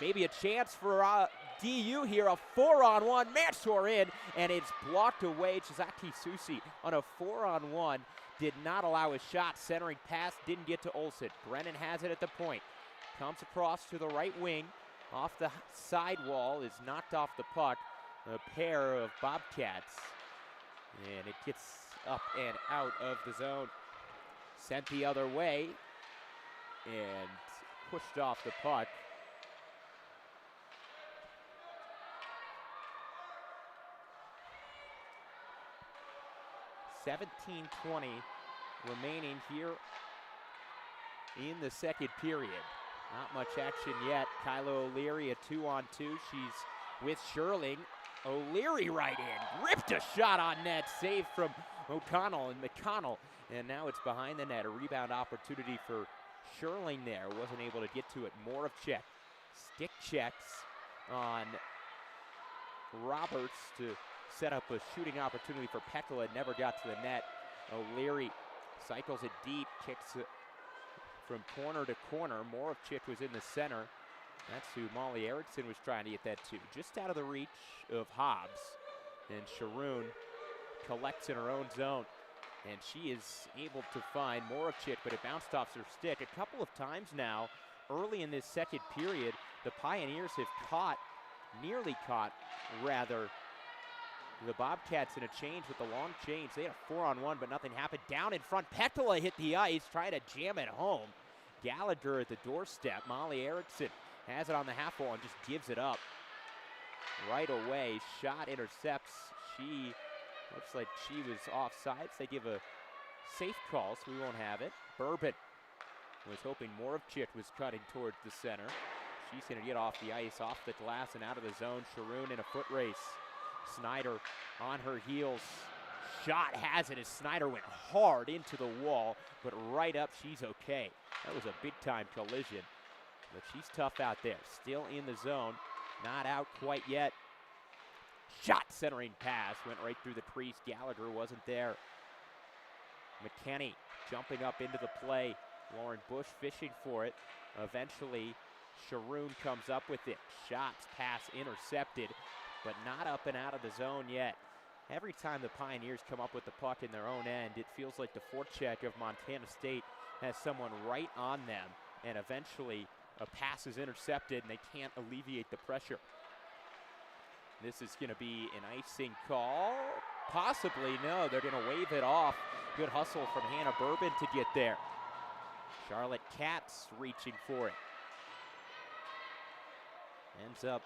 Maybe a chance for DU here. A 4-on-1. Mansour in, and it's blocked away. Chizaki Susi on a 4-on-1. Did not allow a shot. Centering pass didn't get to Olson. Brennan has it at the point. Comes across to the right wing. Off the side wall, is knocked off the puck. A pair of Bobcats. And it gets up and out of the zone. Sent the other way. And pushed off the puck. 17:20 remaining here in the second period. Not much action yet. Kyla O'Leary, a 2-on-2. She's with Sherling. O'Leary right in. Ripped a shot on net. Saved from O'Connell and McConnell. And now it's behind the net. A rebound opportunity for Sherling there. Wasn't able to get to it. Moravchek. Stick checks on Roberts to set up a shooting opportunity for Pekala. Never got to the net. O'Leary cycles it deep. Kicks it from corner to corner. Moravchik was in the center. That's who Molly Erickson was trying to get that to. Just out of the reach of Hobbs. And Sharoon collects in her own zone. And she is able to find Moravchik, but it bounced off her stick. A couple of times now, early in this second period, the Pioneers have nearly caught, the Bobcats in a change with the long change. They had a 4-on-1, but nothing happened. Down in front, Pekala hit the ice, trying to jam it home. Gallagher at the doorstep. Molly Erickson has it on the half wall and just gives it up right away. Shot intercepts. She looks like she was offsides. They give a safe call, so we won't have it. Bourbon was hoping Moravchik was cutting towards the center. She's going to get off the ice, off the glass, and out of the zone. Sharoon in a foot race. Snyder on her heels. Shot has it as Snyder went hard into the wall, but right up, she's okay. That was a big-time collision, but she's tough out there. Still in the zone, not out quite yet. Shot centering pass, went right through the crease. Gallagher wasn't there. McKenney jumping up into the play. Lauren Bush fishing for it. Eventually, Sharoon comes up with it. Shots, pass intercepted, but not up and out of the zone yet. Every time the Pioneers come up with the puck in their own end, it feels like the forecheck of Montana State has someone right on them, and eventually a pass is intercepted and they can't alleviate the pressure. This is going to be an icing call. Possibly, no, they're going to wave it off. Good hustle from Hannah Bourbon to get there. Charlotte Katz reaching for it. Ends up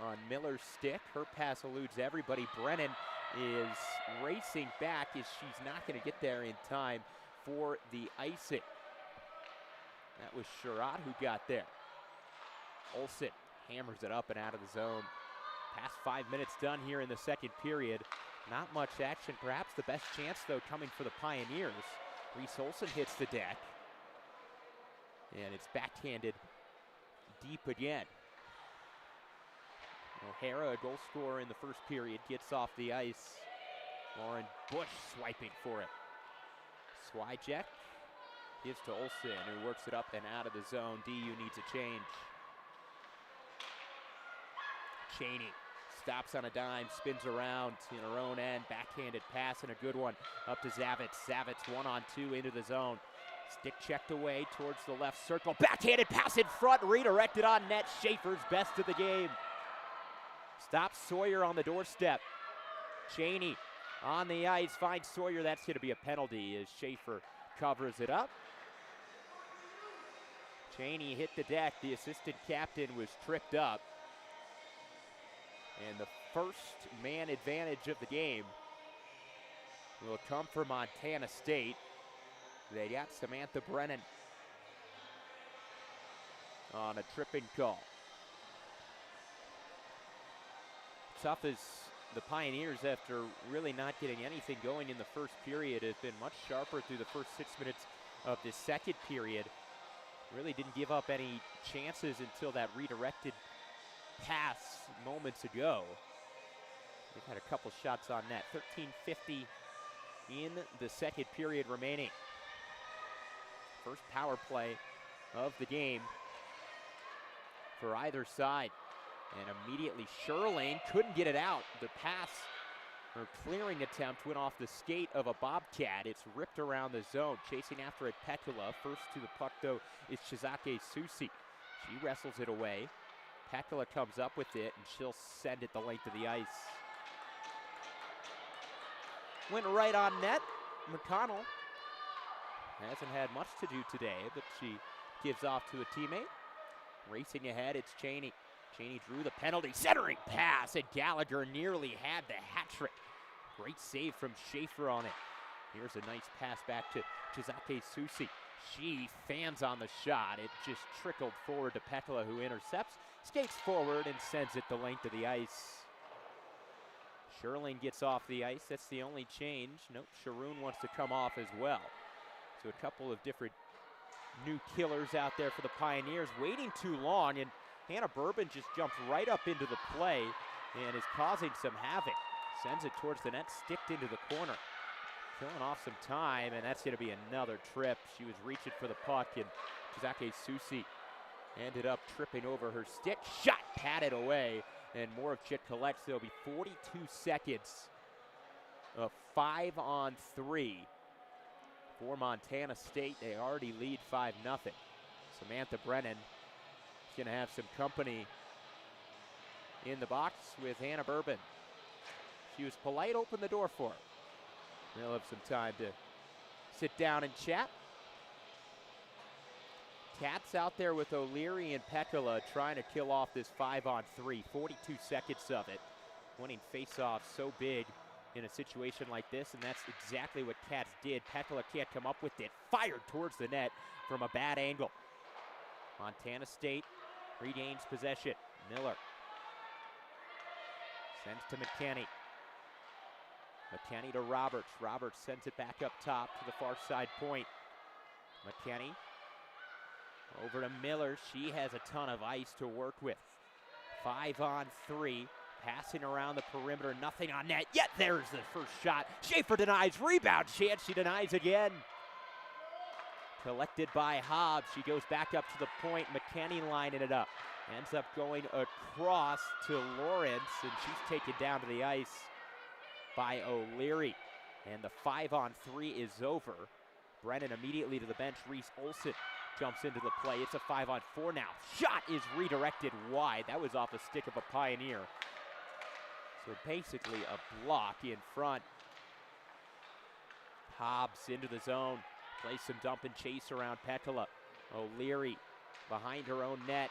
on Miller's stick. Her pass eludes everybody. Brennan is racing back as she's not going to get there in time for the icing. That was Sherrod who got there. Olsen hammers it up and out of the zone. Past 5 minutes done here in the second period. Not much action. Perhaps the best chance, though, coming for the Pioneers. Reese Olsen hits the deck. And it's backhanded deep again. O'Hara, a goal scorer in the first period, gets off the ice. Lauren Bush swiping for it. Swyjack gives to Olsen, who works it up and out of the zone. DU needs a change. Cheney stops on a dime, spins around in her own end. Backhanded pass and a good one up to Zavitz. Zavitz 1-on-2 into the zone. Stick checked away towards the left circle. Backhanded pass in front, redirected on net. Schaefer's best of the game. Stops Sawyer on the doorstep. Cheney on the ice, finds Sawyer. That's going to be a penalty as Schaefer covers it up. Cheney hit the deck. The assistant captain was tripped up. And the first man advantage of the game will come for Montana State. They got Samantha Brennan on a tripping call. Tough as the Pioneers, after really not getting anything going in the first period, have been much sharper through the first 6 minutes of this second period. Really didn't give up any chances until that redirected pass moments ago. They've had a couple shots on net. 13:50 in the second period remaining. First power play of the game for either side. And immediately Sherling couldn't get it out. The pass, or clearing attempt, went off the skate of a Bobcat. It's ripped around the zone. Chasing after it, Pekula. First to the puck, though, is Shizake Susi. She wrestles it away. Pekula comes up with it, and she'll send it the length of the ice. Went right on net. McConnell hasn't had much to do today, but she gives off to a teammate. Racing ahead, it's Cheney. Cheney drew the penalty, centering pass, and Gallagher nearly had the hat trick. Great save from Schaefer on it. Here's a nice pass back to Chizake Susi. She fans on the shot. It just trickled forward to Pekala, who intercepts, skates forward, and sends it the length of the ice. Sherling gets off the ice. That's the only change. Nope, Sharoon wants to come off as well. So a couple of different new killers out there for the Pioneers. Waiting too long, and Hannah Bourbon just jumps right up into the play and is causing some havoc. Sends it towards the net, sticked into the corner. Killing off some time, and that's going to be another trip. She was reaching for the puck, and Chizake Susi ended up tripping over her stick. Shot patted away, and Moravchik collects. There'll be 42 seconds of 5-on-3 for Montana State. They already lead 5-0. Samantha Brennan is going to have some company in the box with Hannah Bourbon. She was polite, opened the door for her. They'll have some time to sit down and chat. Cats out there with O'Leary and Pekala trying to kill off this 5-on-3. 42 seconds of it. Winning faceoff so big in a situation like this, and that's exactly what Cats did. Pekala can't come up with it. Fired towards the net from a bad angle. Montana State regains possession. Miller sends to McKenney. McKenney to Roberts. Roberts sends it back up top to the far side point. McKenney over to Miller. She has a ton of ice to work with. 5-on-3. Passing around the perimeter. Nothing on net. Yet there's the first shot. Schaefer denies. Rebound chance. She denies again. Collected by Hobbs. She goes back up to the point. McKenney lining it up. Ends up going across to Lawrence, and she's taken down to the ice by O'Leary. And the 5-on-3 is over. Brennan immediately to the bench. Reese Olson jumps into the play. It's a 5-on-4 now. Shot is redirected wide. That was off a stick of a Pioneer. So basically a block in front. Hobbs into the zone. Plays some dump and chase around Pekala. O'Leary behind her own net.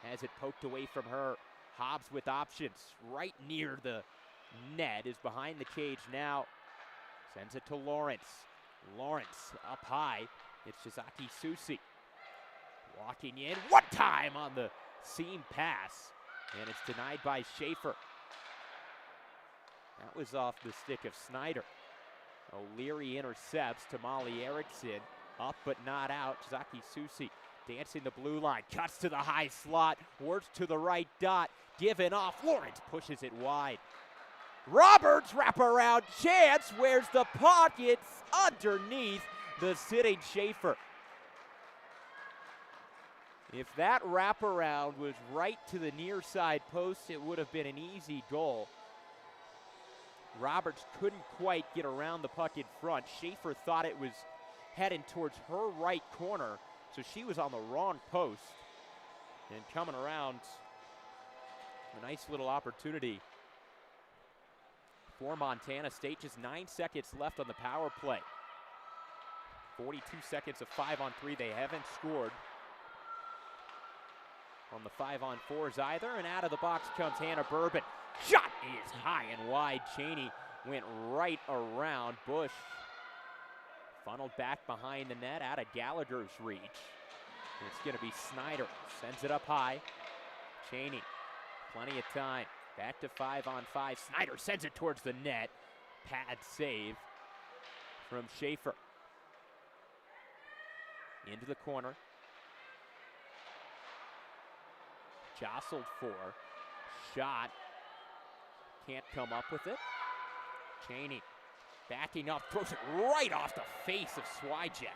Has it poked away from her. Hobbs with options. Right near the net is behind the cage now. Sends it to Lawrence. Lawrence up high. It's Chizake Susi. Walking in. One time on the seam pass. And it's denied by Schaefer. That was off the stick of Snyder. O'Leary intercepts. Tamale Erickson. Up but not out. Chizake Susi dancing the blue line. Cuts to the high slot. Works to the right dot. Given off. Lawrence pushes it wide. Roberts wraparound chance. Where's the puck? It's underneath the sitting Schaefer. If that wraparound was right to the near side post, it would have been an easy goal. Roberts couldn't quite get around the puck in front. Schaefer thought it was heading towards her right corner, so she was on the wrong post. And coming around, a nice little opportunity for Montana State. Just 9 seconds left on the power play. 42 seconds of 5-on-3. They haven't scored on the 5-on-4s either. And out of the box comes Hannah Bourbon. Shot is high and wide. Cheney went right around Bush. Funneled back behind the net out of Gallagher's reach. And it's going to be Snyder. Sends it up high. Cheney, plenty of time. Back to 5-on-5. Snyder sends it towards the net. Pad save from Schaefer. Into the corner. Jostled for. Shot. Can't come up with it. Cheney backing up. Throws it right off the face of Swyjack.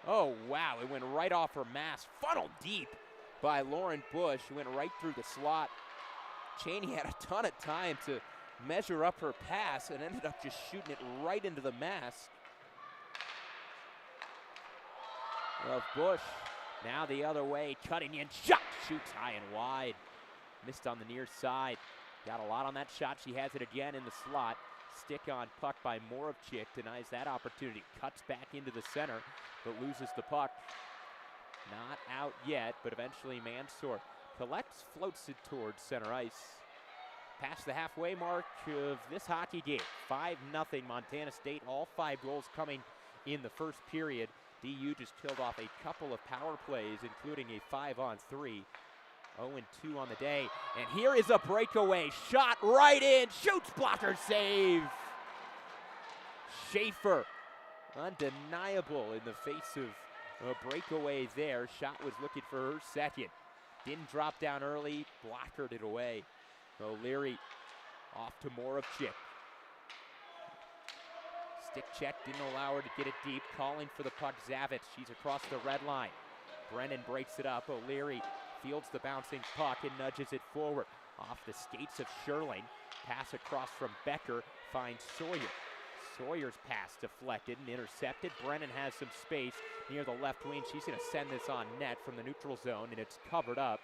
Oh, wow. It went right off her mask. Funneled deep by Lauren Bush. Went right through the slot. Cheney had a ton of time to measure up her pass and ended up just shooting it right into the mask of Bush. Now the other way, cutting in, shot, shoots high and wide. Missed on the near side. Got a lot on that shot. She has it again in the slot. Stick on puck by Moravchik, denies that opportunity. Cuts back into the center, but loses the puck. Not out yet, but eventually Mansour collects, floats it towards center ice. past the halfway mark of this hockey game. 5-0 Montana State, all 5 goals coming in the first period. DU just killed off a couple of power plays, including a 5-on-3. 0-2 on the day. And here is a breakaway shot right in. Shoots, blocker, save. Schaefer, undeniable in the face of a breakaway there. Shot was looking for her second. Didn't drop down early, blockered it away. O'Leary off to Moravchik. Stick check, didn't allow her to get it deep. Calling for the puck, Zavitz. She's across the red line. Brennan breaks it up. O'Leary fields the bouncing puck and nudges it forward. Off the skates of Sherling. Pass across from Becker, finds Sawyer. Sawyer's pass deflected and intercepted. Brennan has some space near the left wing. She's going to send this on net from the neutral zone, and it's covered up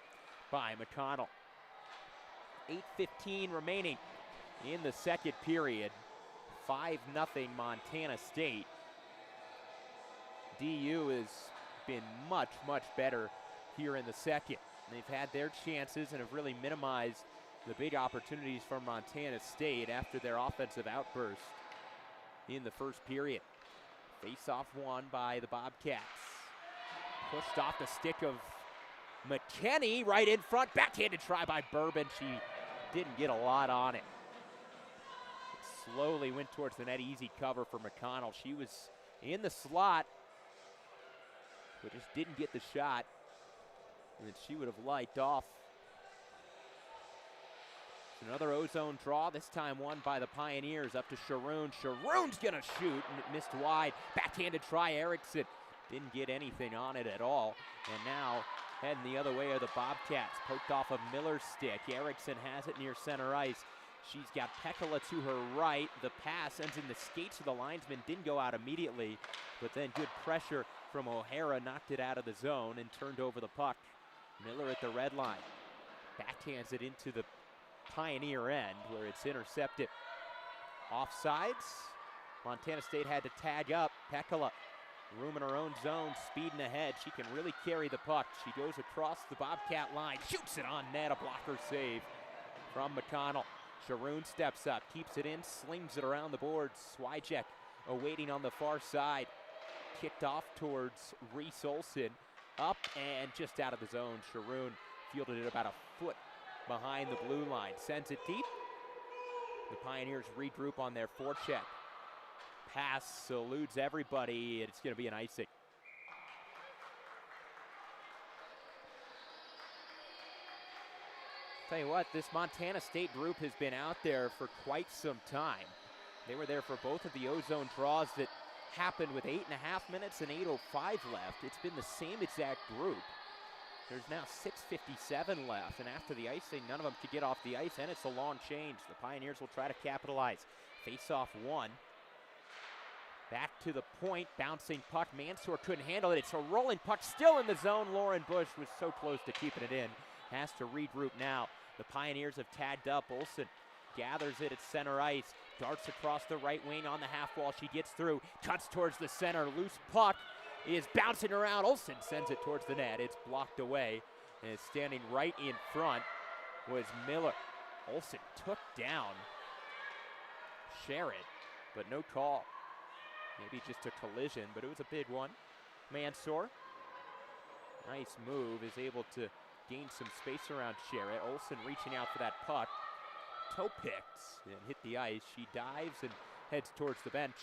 by McConnell. 8:15 remaining in the second period. 5-0 Montana State. DU has been much, much better here in the second. They've had their chances and have really minimized the big opportunities for Montana State after their offensive outburst in the first period. Face-off won by the Bobcats. Pushed off the stick of McKinney right in front. Backhanded try by Bourbon. She didn't get a lot on it. It slowly went towards the net. Easy cover for McConnell. She was in the slot, but just didn't get the shot that she would have liked off. Another ozone draw, this time won by the Pioneers. Up to Sharoon. Sharoon's gonna shoot, and it missed wide. Backhanded try, Erickson. Didn't get anything on it at all. And now, heading the other way are the Bobcats. Poked off of Miller's stick. Erickson has it near center ice. She's got Pekala to her right. The pass ends in the skates of the linesman. Didn't go out immediately, but then good pressure from O'Hara knocked it out of the zone and turned over the puck. Miller at the red line. Backhands it into the Pioneer end where it's intercepted. Offsides. Montana State had to tag up. Pekala, room in her own zone, speeding ahead. She can really carry the puck. She goes across the Bobcat line, shoots it on net, a blocker save from McConnell. Sharoon steps up, keeps it in, slings it around the boards. Swijek awaiting on the far side. Kicked off towards Reese Olson. Up and just out of the zone. Sharoon fielded it about a foot behind the blue line. Sends it deep. The Pioneers regroup on their forecheck. Pass eludes everybody, and it's going to be an icing. Tell you what, this Montana State group has been out there for quite some time. They were there for both of the ozone draws that happened with 8.5 minutes and 8:05 left. It's been the same exact group. There's now 6:57 left, and after the icing, none of them could get off the ice, and it's a long change. The Pioneers will try to capitalize. Face-off one. Back to the point, bouncing puck. Mansour couldn't handle it. It's a rolling puck, still in the zone. Lauren Bush was so close to keeping it in. Has to regroup now. The Pioneers have tagged up. Olsen gathers it at center ice. Darts across the right wing on the half wall. She gets through, cuts towards the center. Loose puck is bouncing around. Olsen sends it towards the net. It's blocked away, and standing right in front was Miller. Olsen took down Sherrod, but no call. Maybe just a collision, but it was a big one. Mansour, nice move, is able to gain some space around Sherrod. Olsen reaching out for that puck. Toe picked and hit the ice. She dives and heads towards the bench.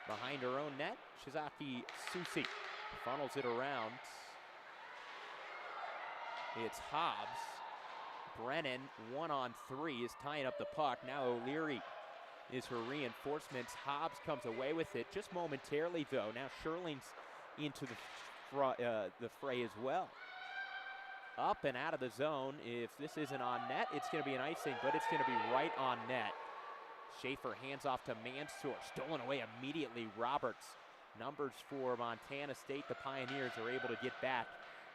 Behind her own net, Shizaki Susi funnels it around. It's Hobbs. Brennan, 1-on-3, is tying up the puck. Now O'Leary is her reinforcements. Hobbs comes away with it just momentarily, though. Now Sherling's into the fray as well. Up and out of the zone. If this isn't on net, it's going to be an icing, but it's going to be right on net. Schaefer hands off to Mansour. Stolen away immediately. Roberts. Numbers for Montana State. The Pioneers are able to get back.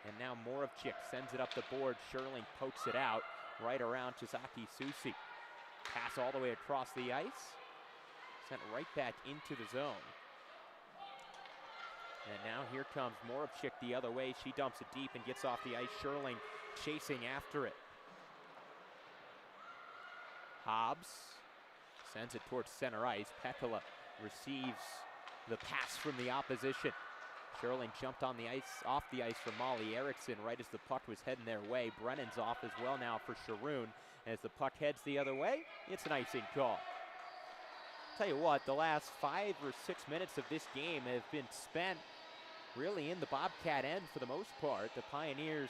And now Moravchik sends it up the board. Sherling pokes it out right around Chizaki Susi. Pass all the way across the ice. Sent right back into the zone. And now here comes Moravchik the other way. She dumps it deep and gets off the ice. Sherling chasing after it. Hobbs sends it towards center ice. Pekala receives the pass from the opposition. Sherling jumped on the ice, off the ice for Molly Erickson right as the puck was heading their way. Brennan's off as well now for Sharoon. As the puck heads the other way, it's an icing call. Tell you what, the last 5 or 6 minutes of this game have been spent really in the Bobcat end for the most part. The Pioneers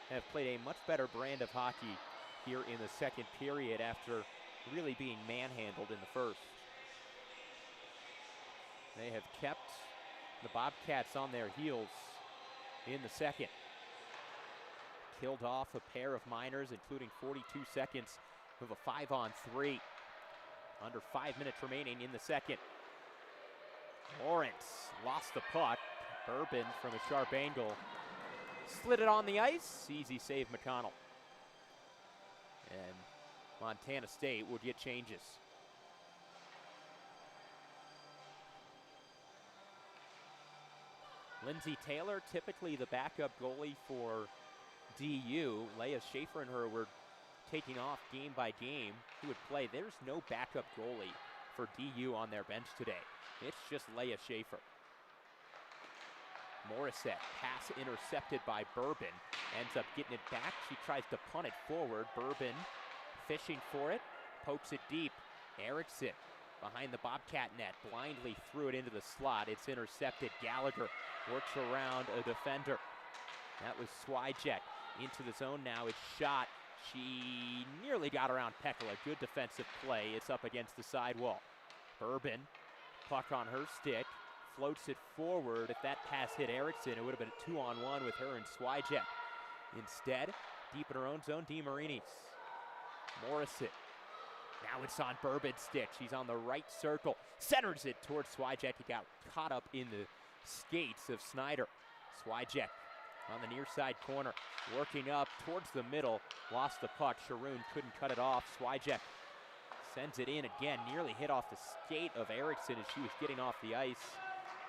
have played a much better brand of hockey here in the second period after really being manhandled in the first. They have kept the Bobcats on their heels in the second. Killed off a pair of minors, including 42 seconds of a 5-on-3. Under 5 minutes remaining in the second. Lawrence lost the puck. Bourbon from a sharp angle slid it on the ice. Easy save, McConnell. And Montana State would get changes. Lindsay Taylor, typically the backup goalie for DU. Leah Schaefer and her were taking off game by game who would play. There's no backup goalie for DU on their bench today. It's just Leah Schaefer. Morissette, pass intercepted by Bourbon, ends up getting it back. She tries to punt it forward. Bourbon fishing for it, pokes it deep. Erickson behind the Bobcat net, blindly threw it into the slot. It's intercepted. Gallagher works around a defender. That was Swyjack into the zone now. It's shot. She nearly got around Pekala. Good defensive play. It's up against the sidewall. Bourbon, puck on her stick, floats it forward. If that pass hit Erickson, it would have been a 2-on-1 with her and Swyjack. Instead, deep in her own zone, DeMarinis. Morrison. Now it's on Bourbon's stick. She's on the right circle. Centers it towards Swyjack. He got caught up in the skates of Snyder. Swyjack on the near side corner, working up towards the middle. Lost the puck. Sharoon couldn't cut it off. Swyjack sends it in again. Nearly hit off the skate of Erickson as she was getting off the ice.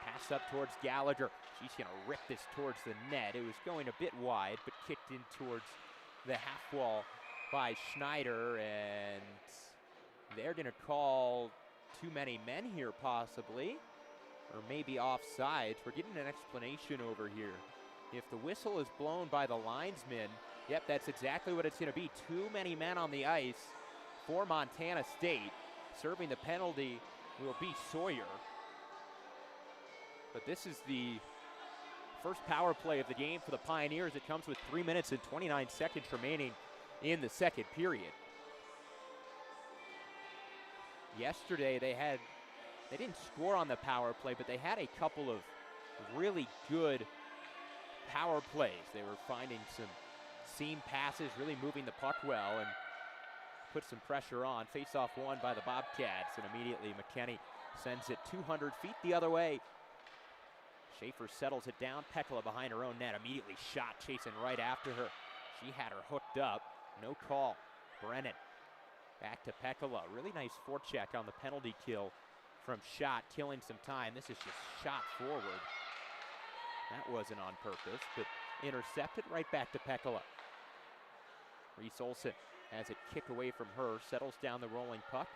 Pass up towards Gallagher. She's going to rip this towards the net. It was going a bit wide, but kicked in towards the half wall by Schneider, and they're going to call too many men here possibly, or maybe offsides. We're getting an explanation over here. If the whistle is blown by the linesman, yep, that's exactly what it's going to be. Too many men on the ice for Montana State. Serving the penalty will be Sawyer. But this is the first power play of the game for the Pioneers. It comes with 3 minutes and 29 seconds remaining in the second period. Yesterday they didn't score on the power play, but they had a couple of really good power plays. They were finding some seam passes, really moving the puck well, and put some pressure on. Face-off won by the Bobcats, and immediately McKenney sends it 200 feet the other way. Schaefer settles it down. Pekala behind her own net, immediately shot, chasing right after her. She had her hooked up. No call. Brennan back to Pekala. Really nice forecheck on the penalty kill from Schott, killing some time. This is just shot forward. That wasn't on purpose, but intercepted right back to Pekala. Reese Olson has it kicked away from her, settles down the rolling puck,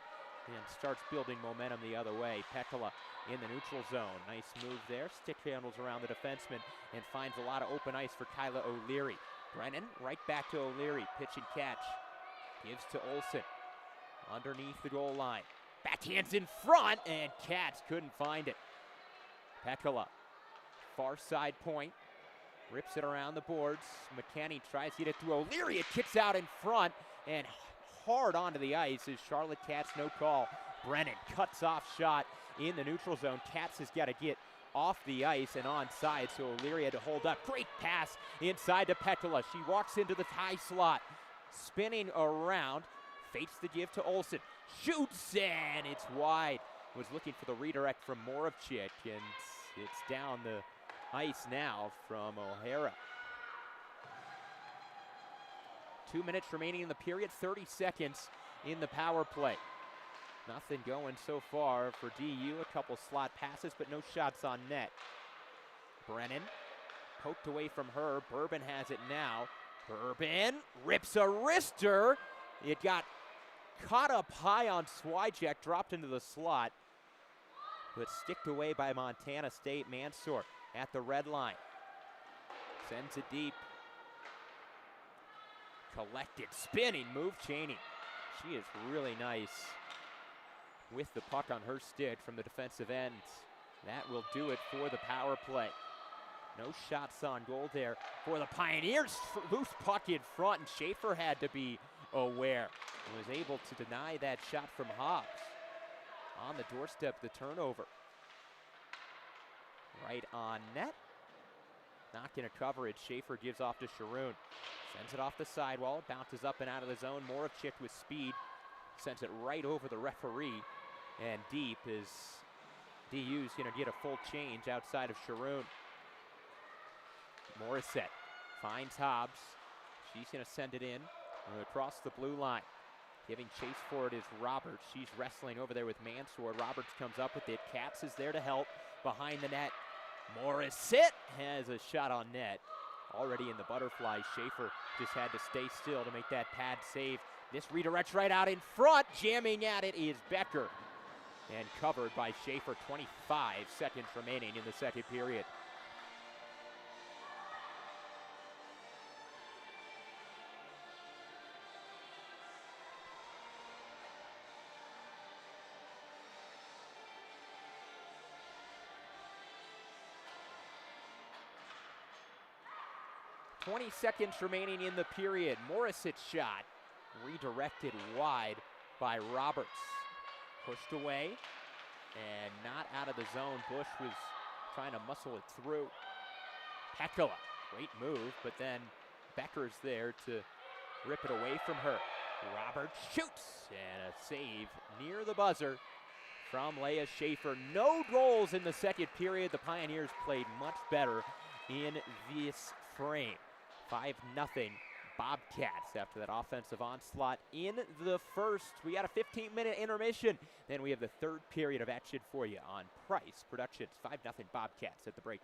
and starts building momentum the other way. Pekala in the neutral zone. Nice move there. Stick handles around the defenseman and finds a lot of open ice for Kyla O'Leary. Brennan right back to O'Leary. Pitch and catch. Gives to Olson. Underneath the goal line. Backhands in front, and Katz couldn't find it. Pekala. Far side point. Rips it around the boards. McCanney tries to get it through O'Leary. It kicks out in front and hard onto the ice is Charlotte Katz. No call. Brennan cuts off shot in the neutral zone. Katz has got to get off the ice and onside, so O'Leary had to hold up. Great pass inside to Pekala. She walks into the high slot, spinning around, fakes the give to Olson, shoots, and it's wide. Was looking for the redirect from Moravchik, and it's down the ice now from O'Hara. 2 minutes remaining in the period, 30 seconds in the power play. Nothing going so far for DU. A couple slot passes, but no shots on net. Brennan poked away from her. Bourbon has it now. Bourbon rips a wrister. It got caught up high on Swyjack, dropped into the slot, but sticked away by Montana State. Mansour at the red line. Sends it deep. Collected, spinning move, Cheney. She is really nice with the puck on her stick from the defensive end. That will do it for the power play. No shots on goal there for the Pioneers. Loose puck in front, and Schaefer had to be aware. And was able to deny that shot from Hobbs. On the doorstep, the turnover. Right on net. Not going to cover it. Schaefer gives off to Sharoon. Sends it off the sidewall. Bounces up and out of the zone. Moravchik with speed. Sends it right over the referee. And deep is DU's going to get a full change outside of Sharoon. Morissette finds Hobbs. She's going to send it in across the blue line. Giving chase for it is Roberts. She's wrestling over there with Mansour. Roberts comes up with it. Katz is there to help. Behind the net, Morissette has a shot on net. Already in the butterfly. Schaefer just had to stay still to make that pad save. This redirects right out in front. Jamming at it is Becker. And covered by Schaefer. 25 seconds remaining in the second period. .20 seconds remaining in the period. Morissette's shot redirected wide by Roberts. Pushed away and not out of the zone. Bush was trying to muscle it through. Pekala, great move, but then Becker's there to rip it away from her. Roberts shoots, and a save near the buzzer from Leah Schaefer. No goals in the second period. The Pioneers played much better in this frame. 5-0 Bobcats after that offensive onslaught in the first. We got a 15-minute intermission. Then we have the third period of action for you on Price Productions. 5-0 Bobcats at the break.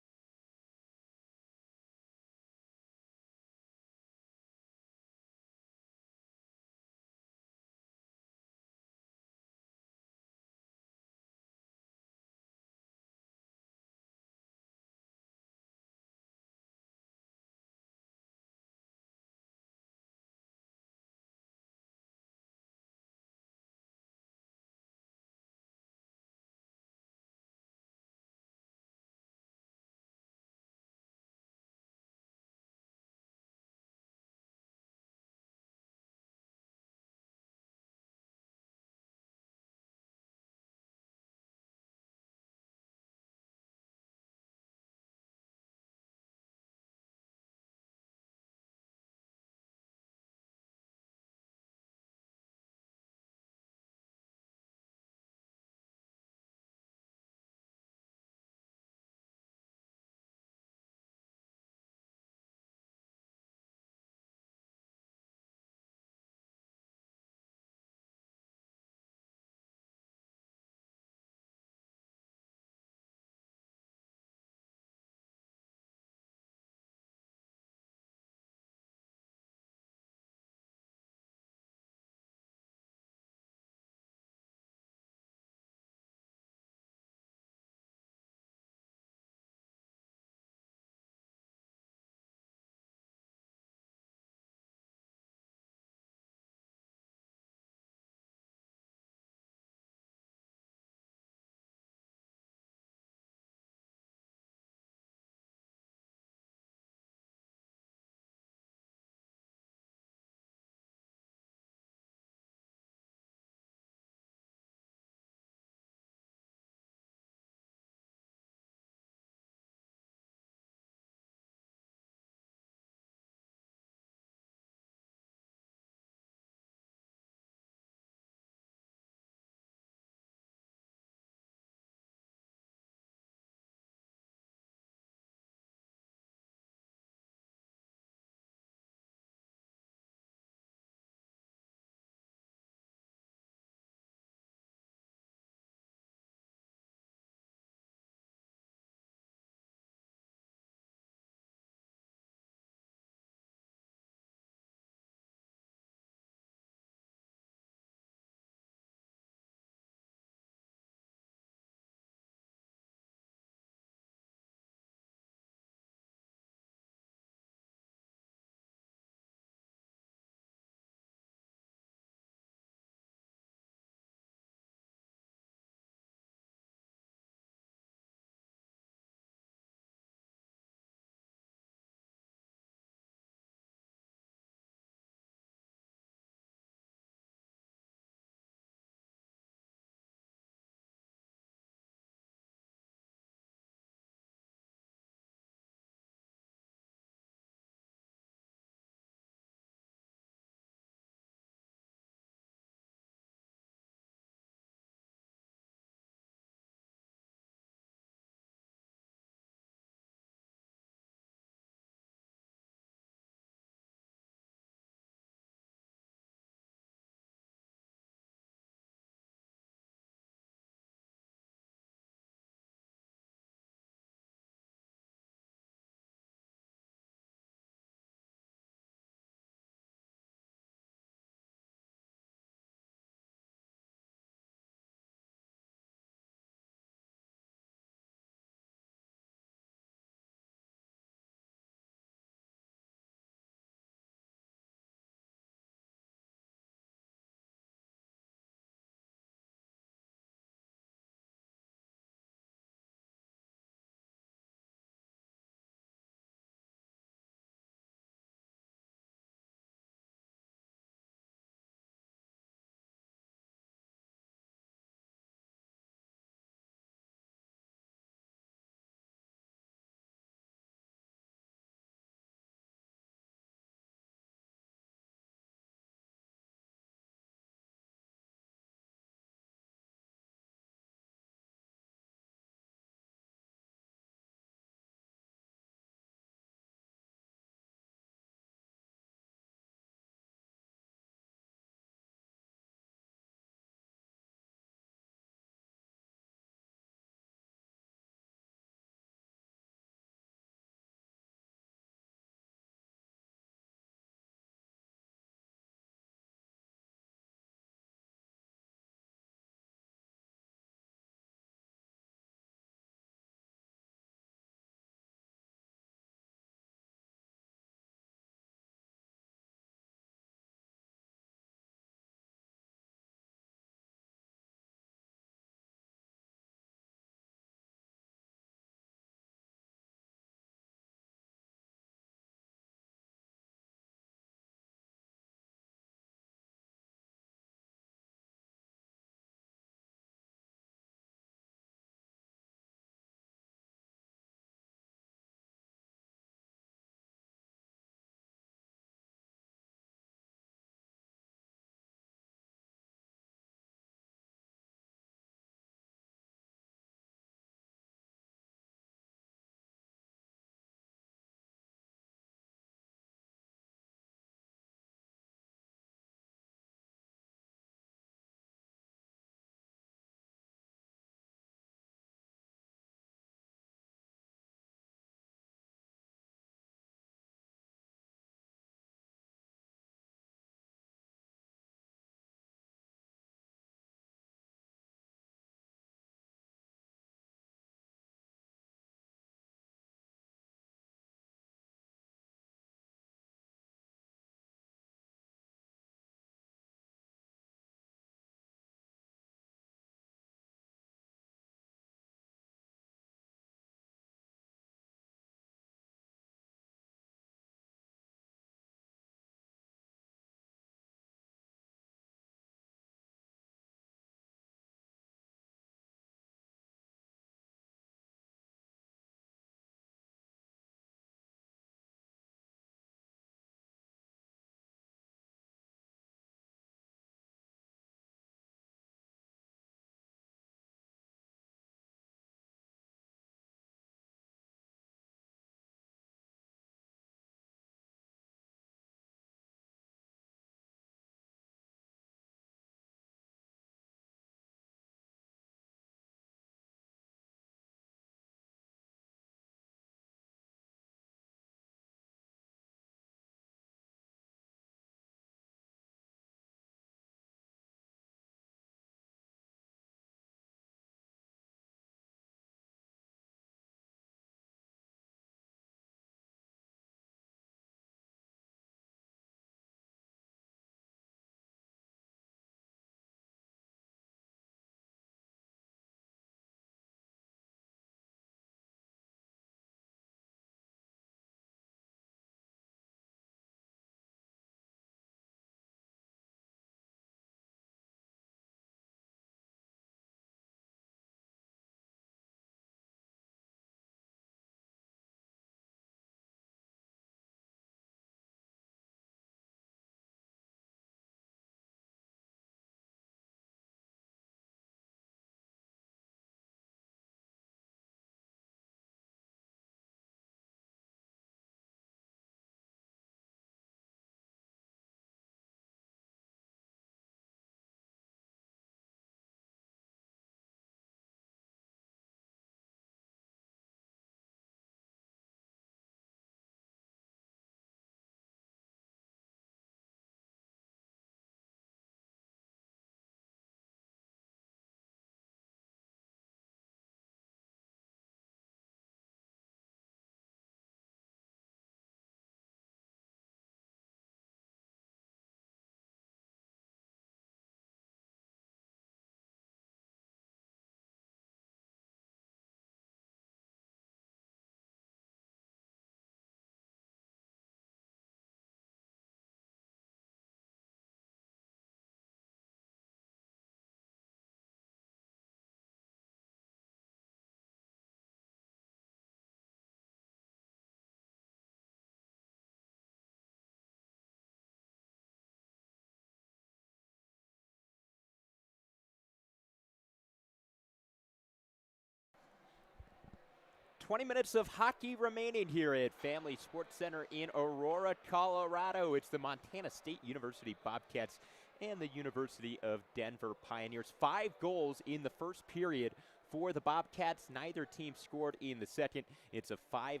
20 minutes of hockey remaining here at Family Sports Center in Aurora, Colorado. It's the Montana State University Bobcats and the University of Denver Pioneers. 5 goals in the first period for the Bobcats. Neither team scored in the second. It's a 5-0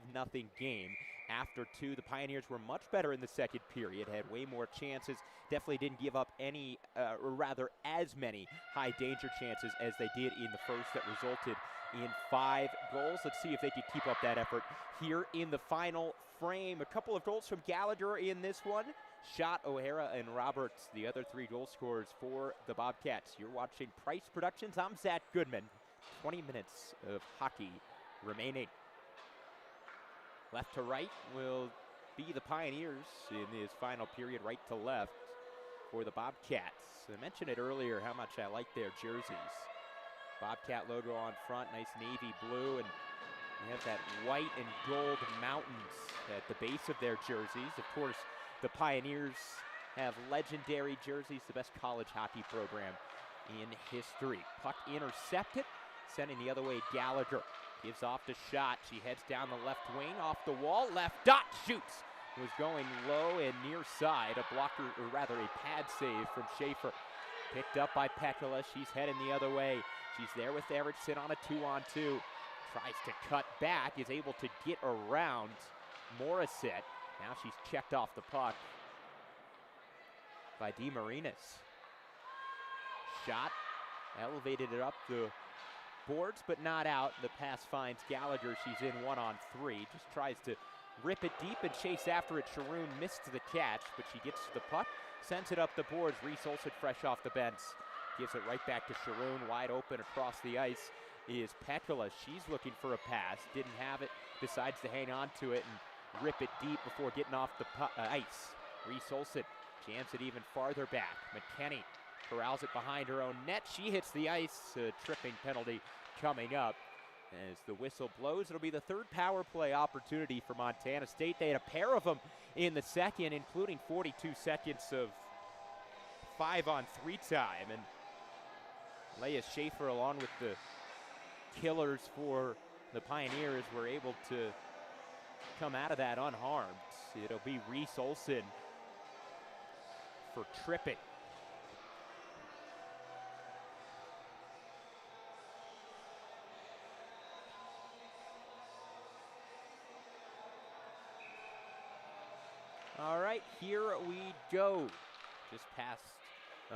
game. After 2, the Pioneers were much better in the second period, had way more chances, definitely didn't give up any, or rather as many high danger chances as they did in the first that resulted in 5 goals. Let's see if they can keep up that effort here in the final frame. A couple of goals from Gallagher in this one. Schott, O'Hara, and Roberts, the other 3 goal scorers for the Bobcats. You're watching Price Productions. I'm Zach Goodman. 20 minutes of hockey remaining. Left to right will be the Pioneers in this final period, right to left for the Bobcats. I mentioned it earlier how much I like their jerseys. Bobcat logo on front, nice navy blue, and you have that white and gold mountains at the base of their jerseys. Of course, the Pioneers have legendary jerseys, the best college hockey program in history. Puck intercepted, sending the other way. Gallagher gives off the shot. She heads down the left wing, off the wall, left dot, shoots. Was going low and near side. A blocker, or rather a pad save from Schaefer. Picked up by Pekala. She's heading the other way. She's there with Erickson on a 2-on-2. Tries to cut back, is able to get around Morissette. Now she's checked off the puck by DeMarinis. Shot, elevated it up the boards, but not out. The pass finds Gallagher. She's in 1-on-3. Just tries to rip it deep and chase after it. Sharoon missed the catch, but she gets to the puck, sends it up the boards. Reese Olson fresh off the bench. Gives it right back to Sharoon. Wide open across the ice is Pekala. She's looking for a pass. Didn't have it. Decides to hang on to it and rip it deep before getting off the ice. Reese Olson jams it even farther back. McKenney corrals it behind her own net. She hits the ice. A tripping penalty coming up. As the whistle blows, it'll be the 3rd power play opportunity for Montana State. They had a pair of them in the second, including 42 seconds of 5-on-3 time. And Leah Schaefer, along with the killers for the Pioneers, were able to come out of that unharmed. It'll be Reese Olson for tripping. All right, here we go. Just past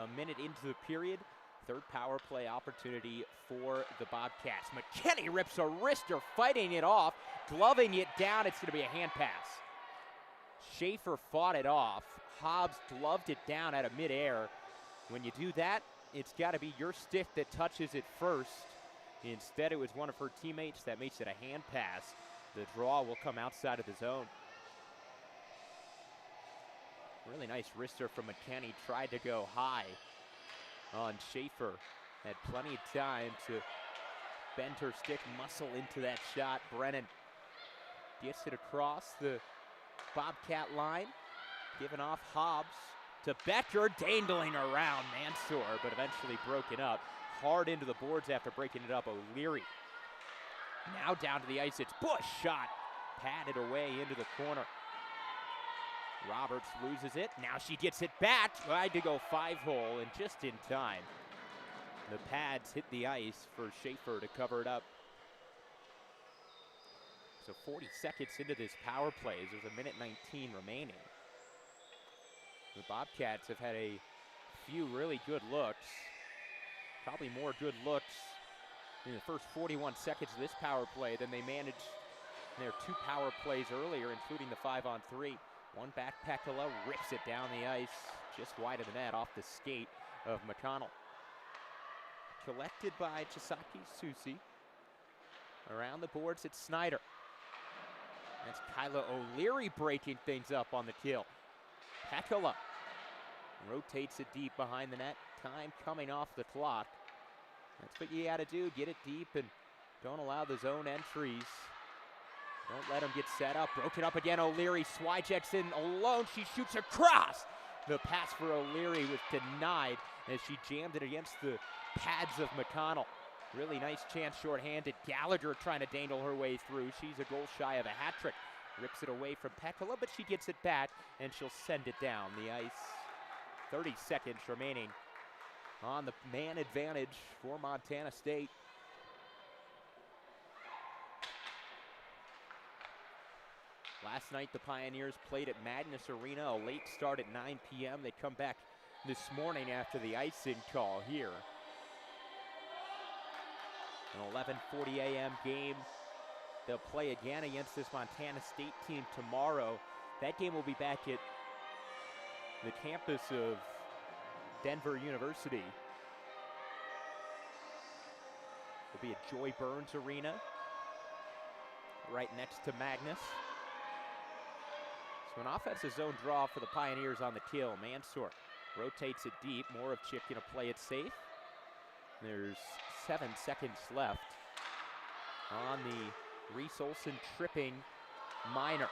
a minute into the period. 3rd power play opportunity for the Bobcats. McKenney rips a wrister, fighting it off, gloving it down. It's going to be a hand pass. Schaefer fought it off. Hobbs gloved it down out of midair. When you do that, it's got to be your stick that touches it first. Instead, it was one of her teammates that makes it a hand pass. The draw will come outside of the zone. Really nice wrister from McKenney. Tried to go high on Schaefer. Had plenty of time to bend her stick muscle into that shot. Brennan gets it across the Bobcat line. Giving off Hobbs to Becker. Dangling around Mansour, but eventually broken up. Hard into the boards after breaking it up. O'Leary now down to the ice. It's Bush. Shot padded away into the corner. Roberts loses it. Now she gets it back. Tried to go 5-hole, and just in time. The pads hit the ice for Schaefer to cover it up. So 40 seconds into this power play. There's a minute 19 remaining. The Bobcats have had a few really good looks. Probably more good looks in the first 41 seconds of this power play than they managed in their 2 power plays earlier, including the 5-on-3. One back, Pekala rips it down the ice, just wide of the net, off the skate of McConnell. Collected by Chisaki Susi. Around the boards, it's Snyder. That's Kyla O'Leary breaking things up on the kill. Pekala rotates it deep behind the net. Time coming off the clock. That's what you got to do, get it deep and don't allow the zone entries. Don't let him get set up. Broken up again, O'Leary. Swijek's in alone. She shoots across. The pass for O'Leary was denied as she jammed it against the pads of McConnell. Really nice chance shorthanded. Gallagher trying to dangle her way through. She's a goal shy of a hat trick. Rips it away from Pekala, but she gets it back, and she'll send it down the ice. 30 seconds remaining on the man advantage for Montana State. Last night, the Pioneers played at Magnus Arena, a late start at 9 p.m. They come back this morning after the icing call here. An 11:40 a.m. game. They'll play again against this Montana State team tomorrow. That game will be back at the campus of Denver University. It'll be at Joy Burns Arena, right next to Magnus. So an offensive zone draw for the Pioneers on the kill. Mansour rotates it deep. Moravchik gonna play it safe. There's 7 seconds left on the Reese Olson tripping minor.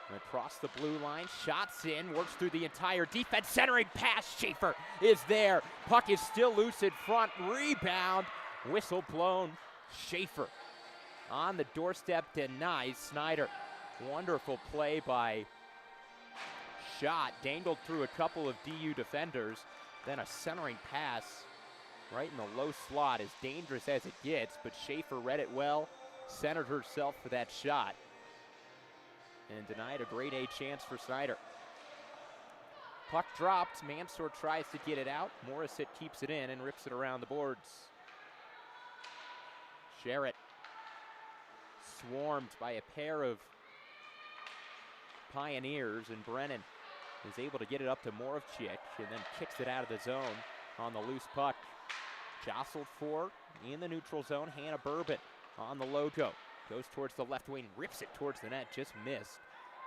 And across the blue line, shots in, works through the entire defense, centering pass. Schaefer is there. Puck is still loose in front. Rebound, whistle blown. Schaefer on the doorstep denies Snyder. Wonderful play by Schott. Dangled through a couple of DU defenders. Then a centering pass right in the low slot, as dangerous as it gets, but Schaefer read it well, centered herself for that shot, and denied a grade A chance for Snyder. Puck dropped. Mansour tries to get it out. Morissette keeps it in and rips it around the boards. Sherritt swarmed by a pair of Pioneers, and Brennan is able to get it up to Moravchik and then kicks it out of the zone on the loose puck. Jostled for in the neutral zone. Hannah Bourbon on the logo. Goes towards the left wing, rips it towards the net, just missed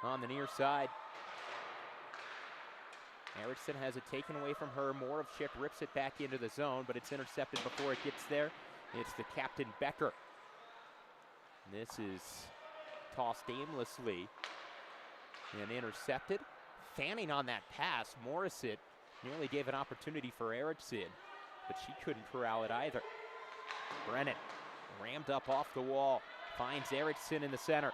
on the near side. Erickson has it taken away from her. Moravchik rips it back into the zone, but it's intercepted before it gets there. It's the captain, Becker. This is tossed aimlessly and intercepted. Fanning on that pass, Morissette nearly gave an opportunity for Erickson, but she couldn't corral it either. Brennan rammed up off the wall, finds Erickson in the center.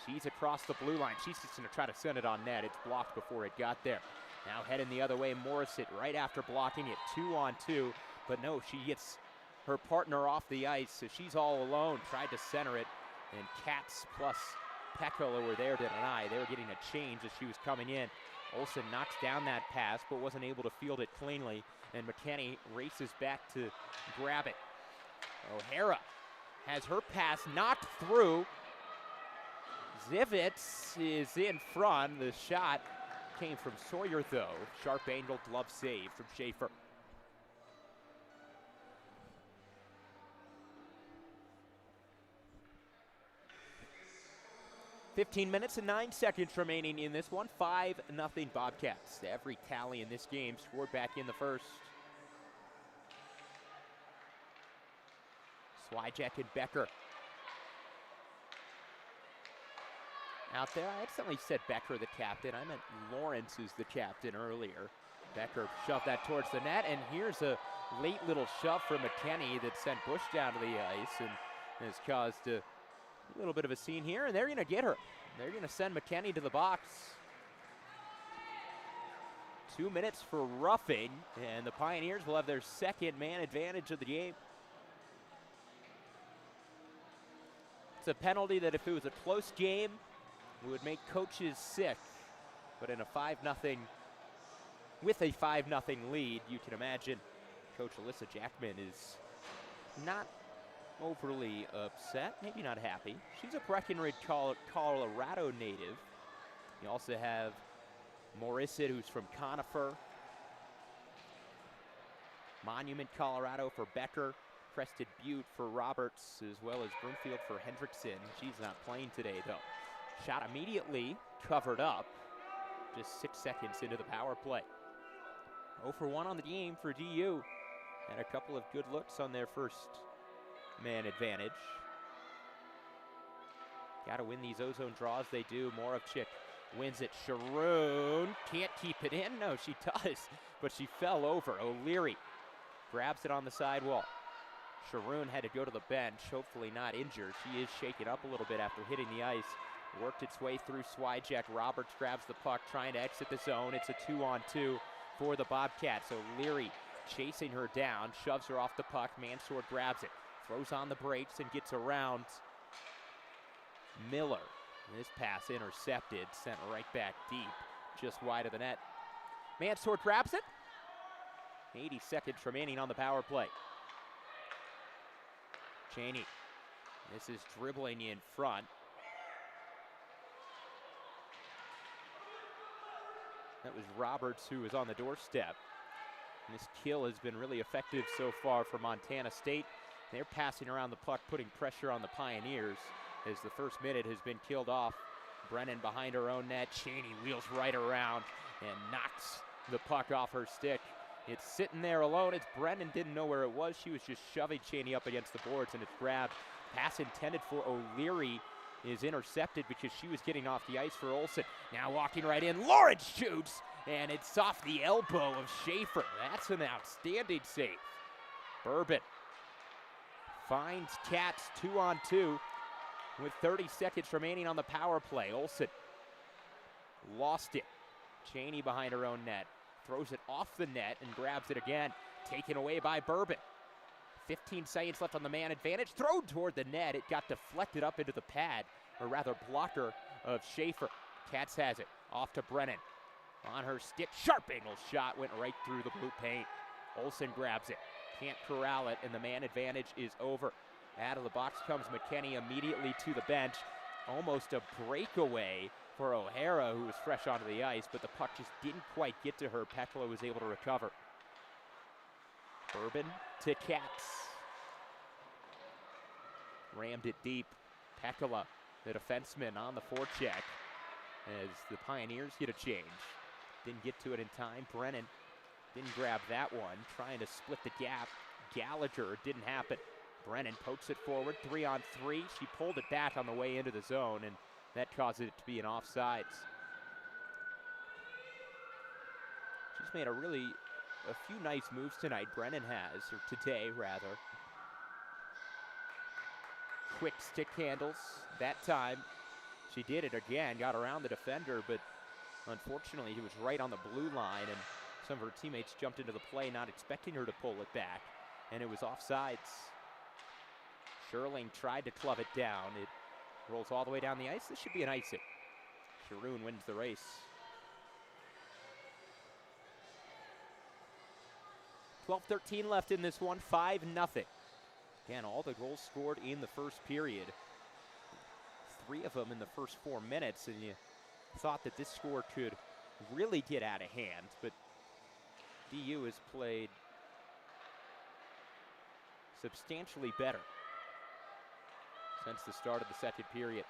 She's across the blue line. She's just going to try to send it on net. It's blocked before it got there. Now heading the other way, Morissette right after blocking it, 2-on-2. But no, she gets her partner off the ice, so she's all alone. Tried to center it, and Katz plus Pekala were there to deny. They were getting a change as she was coming in. Olsen knocks down that pass, but wasn't able to field it cleanly, and McKenney races back to grab it. O'Hara has her pass knocked through. Zivitz is in front. The shot came from Sawyer, though. Sharp angle glove save from Schaefer. "15 minutes and 9 seconds remaining in this one. 5-0 Bobcats. Every tally in this game scored back in the first. Swyjack and Becker out there. I accidentally said Becker the captain. I meant Lawrence is the captain earlier. Becker shoved that towards the net, and here's a late little shove from McKenney that sent Bush down to the ice and has caused a little bit of a scene here, and they're going to get her. They're going to send McKenney to the box. 2 minutes for roughing, and the Pioneers will have their second man advantage of the game. It's a penalty that if it was a close game, would make coaches sick. But in a 5-0, with a 5-0 lead, you can imagine Coach Alyssa Jackman is not overly upset, maybe not happy. She's a Breckenridge, Colorado native. You also have Morissette, who's from Conifer. Monument, Colorado for Becker. Crested Butte for Roberts, as well as Broomfield for Hendrickson. She's not playing today, though. Shot immediately covered up, just 6 seconds into the power play. 0 for 1 on the game for DU. Had a couple of good looks on their first man advantage. Got to win these ozone draws. They do. Moravchik wins it. Sharoon can't keep it in. No, she does, but she fell over. O'Leary grabs it on the sidewall. Sharoon had to go to the bench, hopefully not injured. She is shaken up a little bit after hitting the ice. Worked its way through Swyjack. Roberts grabs the puck, trying to exit the zone. It's a 2-on-2 for the Bobcats. O'Leary chasing her down, shoves her off the puck. Mansour grabs it, throws on the brakes and gets around Miller. This pass intercepted, sent right back deep, just wide of the net. Mansour grabs it. 80 seconds remaining on the power play. Cheney, this is dribbling in front. That was Roberts who was on the doorstep. And this kill has been really effective so far for Montana State. They're passing around the puck, putting pressure on the Pioneers as the first minute has been killed off. Brennan behind her own net. Cheney wheels right around and knocks the puck off her stick. It's sitting there alone. It's Brennan didn't know where it was. She was just shoving Cheney up against the boards, and it's grabbed. Pass intended for O'Leary is intercepted because she was getting off the ice for Olsen. Now walking right in, Lawrence shoots, and it's off the elbow of Schaefer. That's an outstanding save. Bourbon finds Cats 2-on-2 with 30 seconds remaining on the power play. Olsen lost it. Cheney behind her own net. Throws it off the net and grabs it again. Taken away by Bourbon. 15 seconds left on the man advantage. Thrown toward the net. It got deflected up into the pad, or rather blocker of Schaefer. Cats has it. Off to Brennan. On her stick. Sharp angle shot. Went right through the blue paint. Olsen grabs it. Can't corral it, and the man advantage is over. Out of the box comes McKinney immediately to the bench. Almost a breakaway for O'Hara, who was fresh onto the ice, but the puck just didn't quite get to her. Pekala was able to recover. Bourbon to Cats. Rammed it deep. Pekala, the defenseman, on the forecheck as the Pioneers get a change. Didn't get to it in time. Brennan didn't grab that one. Trying to split the gap. Gallagher, didn't happen. Brennan pokes it forward, 3-on-3. She pulled it back on the way into the zone, and that caused it to be an offsides. She's made a few nice moves tonight. Brennan has, or today rather. Quick stick handles. That time she did it again, got around the defender, but unfortunately he was right on the blue line, and some of her teammates jumped into the play not expecting her to pull it back, and it was offsides. Sherling tried to club it down. It rolls all the way down the ice. This should be an icing. Sharoon wins the race. 12:13 left in this one, 5-0. Again, all the goals scored in the first period. 3 of them in the first 4 minutes, and you thought that this score could really get out of hand, but DU has played substantially better since the start of the second period.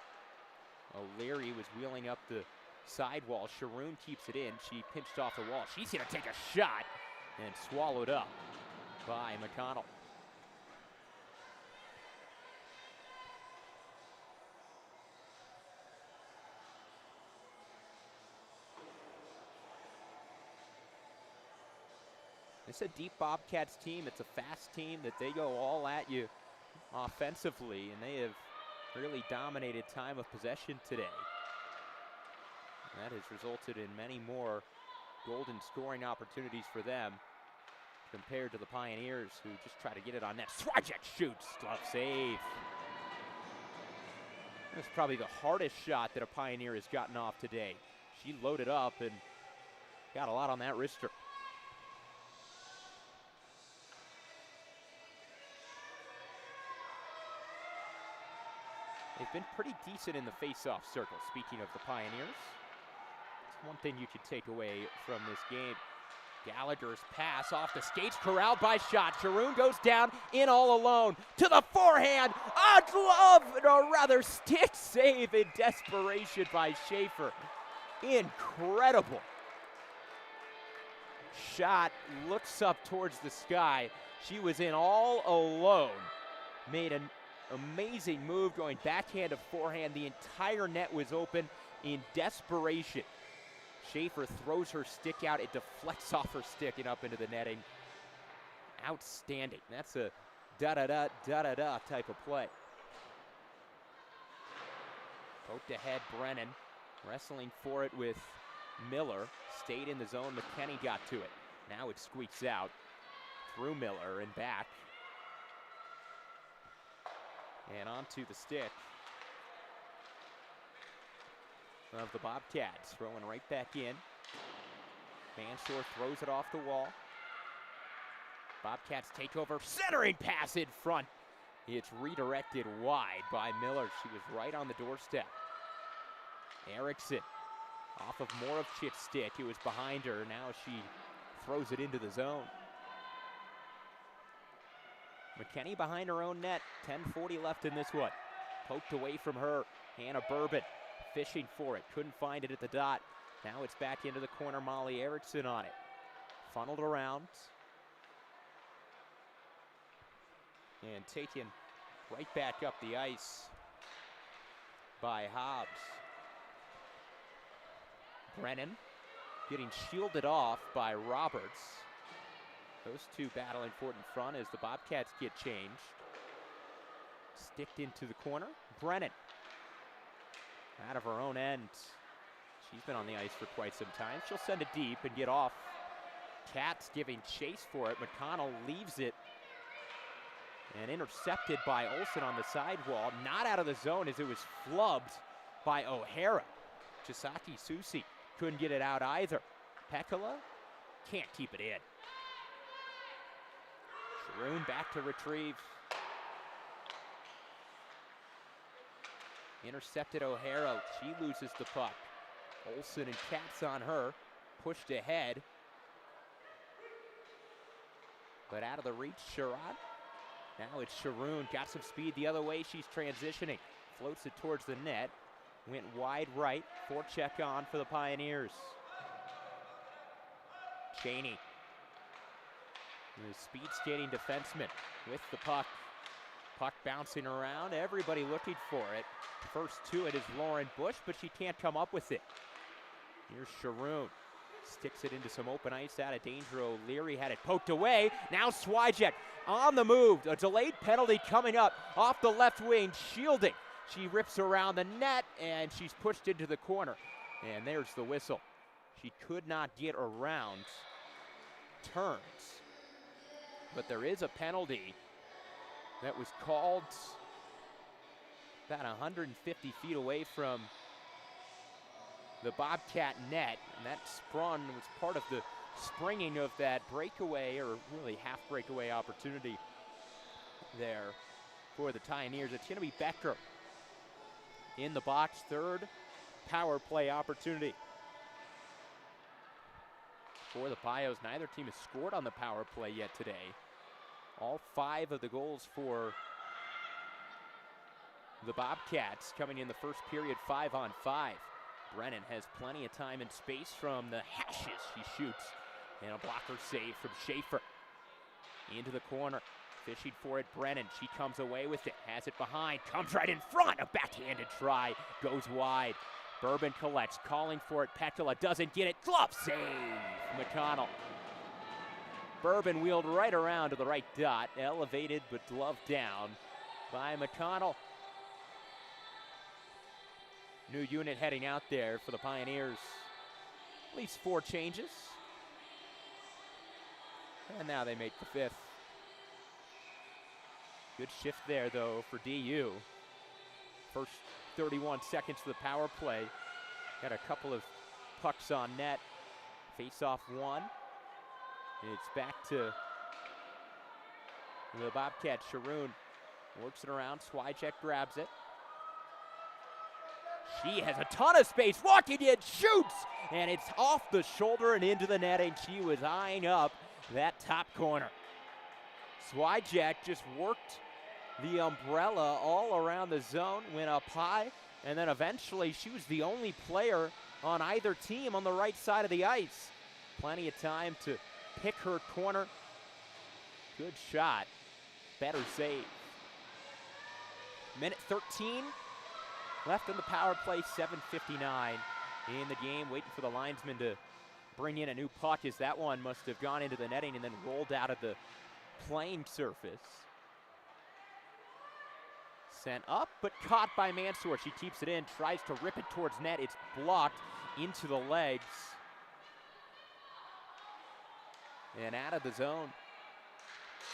O'Leary was wheeling up the sidewall. Sharoon keeps it in. She pinched off the wall. She's going to take a shot and swallowed up by McConnell. It's a deep Bobcats team. It's a fast team that they go all at you offensively, and they have really dominated time of possession today. That has resulted in many more golden scoring opportunities for them compared to the Pioneers, who just try to get it on net. Swyjack shoots, glove save. That's probably the hardest shot that a Pioneer has gotten off today. She loaded up and got a lot on that wrister. They've been pretty decent in the face-off circle. Speaking of the Pioneers, it's one thing you could take away from this game. Gallagher's pass off the skates, corralled by shot. Sharoon goes down in all alone to the forehand. A glove, or rather stick save in desperation by Schaefer. Incredible. Shot looks up towards the sky. She was in all alone. Made an amazing move, going backhand to forehand. The entire net was open in desperation. Schaefer throws her stick out. It deflects off her stick and up into the netting. Outstanding. That's a da-da-da, da-da-da type of play. Poked ahead, Brennan. Wrestling for it with Miller. Stayed in the zone, McKenney got to it. Now it squeaks out through Miller and back. And onto the stick of the Bobcats. Throwing right back in. Mansour throws it off the wall. Bobcats take over, centering pass in front. It's redirected wide by Miller. She was right on the doorstep. Erickson off of more of Chit's stick. It was behind her. Now she throws it into the zone. McKenney behind her own net. 10:40 left in this one. Poked away from her. Hannah Bourbon fishing for it. Couldn't find it at the dot. Now it's back into the corner. Molly Erickson on it. Funneled around. And taken right back up the ice by Hobbs. Brennan getting shielded off by Roberts. Those two battling for it in front as the Bobcats get changed. Sticked into the corner. Brennan out of her own end. She's been on the ice for quite some time. She'll send it deep and get off. Cats giving chase for it. McConnell leaves it. And intercepted by Olsen on the sidewall. Not out of the zone as it was flubbed by O'Hara. Chisaki Susi couldn't get it out either. Pekala can't keep it in. Sharoon back to retrieve. Intercepted O'Hara. She loses the puck. Olsen and Katz on her. Pushed ahead. But out of the reach, Sherrod. Now it's Sharoon. Got some speed the other way. She's transitioning. Floats it towards the net. Went wide right. Forecheck on for the Pioneers. Cheney. The speed skating defenseman with the puck. Puck bouncing around. Everybody looking for it. First to it is Lauren Bush, but she can't come up with it. Here's Sharoon. Sticks it into some open ice out of danger. O'Leary had it poked away. Now Swyjek on the move. A delayed penalty coming up off the left wing, shielding. She rips around the net, and she's pushed into the corner. And there's the whistle. She could not get around turns. But there is a penalty that was called about 150 feet away from the Bobcat net, and that sprung was part of the springing of that breakaway, or really half breakaway opportunity there for the Pioneers. It's going to be Becker in the box, third power play opportunity for the Pios. Neither team has scored on the power play yet today. All 5 of the goals for the Bobcats coming in the first period, 5-on-5. Brennan has plenty of time and space from the hashes. She shoots, and a blocker save from Schaefer. Into the corner, fishing for it, Brennan. She comes away with it, has it behind, comes right in front. A backhanded try, goes wide. Bourbon collects, calling for it. Pekala doesn't get it. Glove save, McConnell. Bourbon wheeled right around to the right dot, elevated but gloved down by McConnell. New unit heading out there for the Pioneers. At least 4 changes. And now they make the 5th. Good shift there, though, for DU. First 31 seconds of the power play. Got a couple of pucks on net. Face-off 1. It's back to the Bobcat. Sharoon works it around. Swyjek grabs it. She has a ton of space, walking in, shoots, and it's off the shoulder and into the netting. She was eyeing up that top corner. Swyjek just worked the umbrella all around the zone, went up high, and then eventually she was the only player on either team on the right side of the ice. Plenty of time to pick her corner. Good shot, better save. Minute 13. Left on the power play, 7:59 in the game. Waiting for the linesman to bring in a new puck, as that one must have gone into the netting and then rolled out of the playing surface. Sent up, but caught by Mansour. She keeps it in, tries to rip it towards net. It's blocked into the legs. And out of the zone.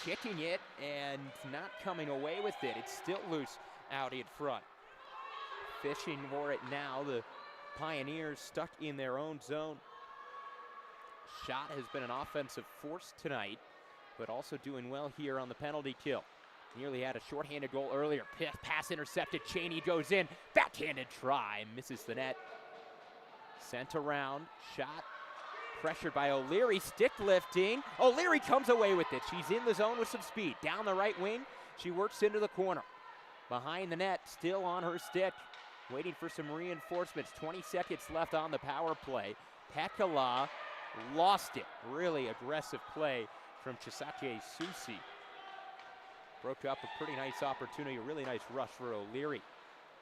Kicking it and not coming away with it. It's still loose out in front. Fishing for it now. The Pioneers stuck in their own zone. Shot has been an offensive force tonight, but also doing well here on the penalty kill. Nearly had a shorthanded goal earlier. Pass intercepted. Cheney goes in. Backhanded try. Misses the net. Sent around. Shot. Pressured by O'Leary. Stick lifting. O'Leary comes away with it. She's in the zone with some speed. Down the right wing. She works into the corner. Behind the net. Still on her stick. Waiting for some reinforcements. 20 seconds left on the power play. Pekala lost it. Really aggressive play from Chisake Susi. Broke up a pretty nice opportunity, a really nice rush for O'Leary.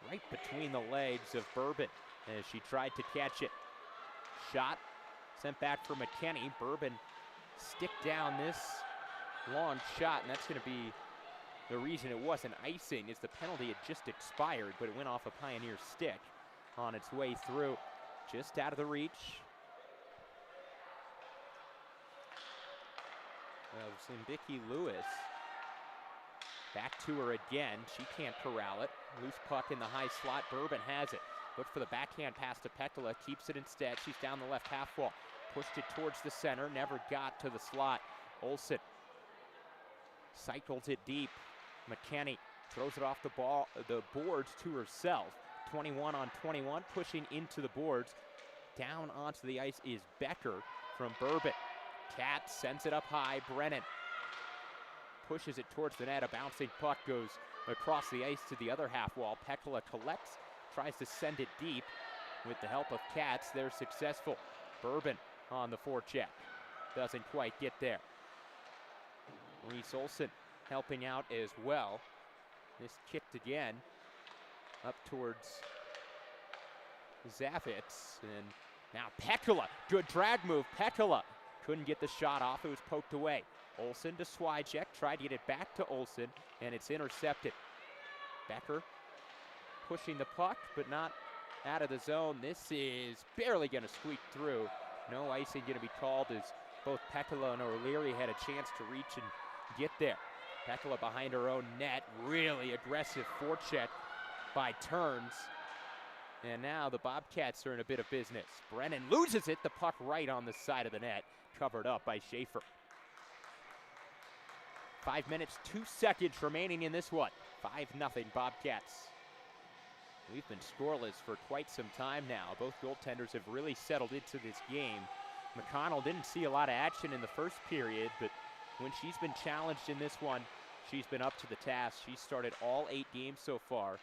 Right between the legs of Bourbon as she tried to catch it. Shot sent back for McKenney. Bourbon stick down this long shot, and that's going to be the reason it wasn't icing, is the penalty had just expired, but it went off a Pioneer stick on its way through. Just out of the reach of Zimbiki Lewis. Back to her again. She can't corral it. Loose puck in the high slot. Bourbon has it. Look for the backhand pass to Pekala. Keeps it instead. She's down the left half wall. Pushed it towards the center. Never got to the slot. Olsen cycles it deep. McKenney throws it off the boards to herself. 21 on 21. Pushing into the boards. Down onto the ice is Becker from Bourbon. Cat sends it up high. Brennan pushes it towards the net. A bouncing puck goes across the ice to the other half wall. Pekala collects, tries to send it deep. With the help of Katz, they're successful. Bourbon on the forecheck. Doesn't quite get there. Reese Olsen helping out as well. This kicked again up towards Zavitz. And now Pekala, good drag move. Pekala couldn't get the shot off. It was poked away. Olsen to Swijek, tried to get it back to Olsen, and it's intercepted. Becker pushing the puck, but not out of the zone. This is barely going to squeak through. No icing going to be called as both Pekala and O'Leary had a chance to reach and get there. Pekala behind her own net, really aggressive forecheck by Turns. And now the Bobcats are in a bit of business. Brennan loses it, the puck right on the side of the net, covered up by Schaefer. 5 minutes, 2 seconds remaining in this one. 5-0 Bobcats. We've been scoreless for quite some time now. Both goaltenders have really settled into this game. McConnell didn't see a lot of action in the first period, but when she's been challenged in this one, she's been up to the task. She started all 8 games so far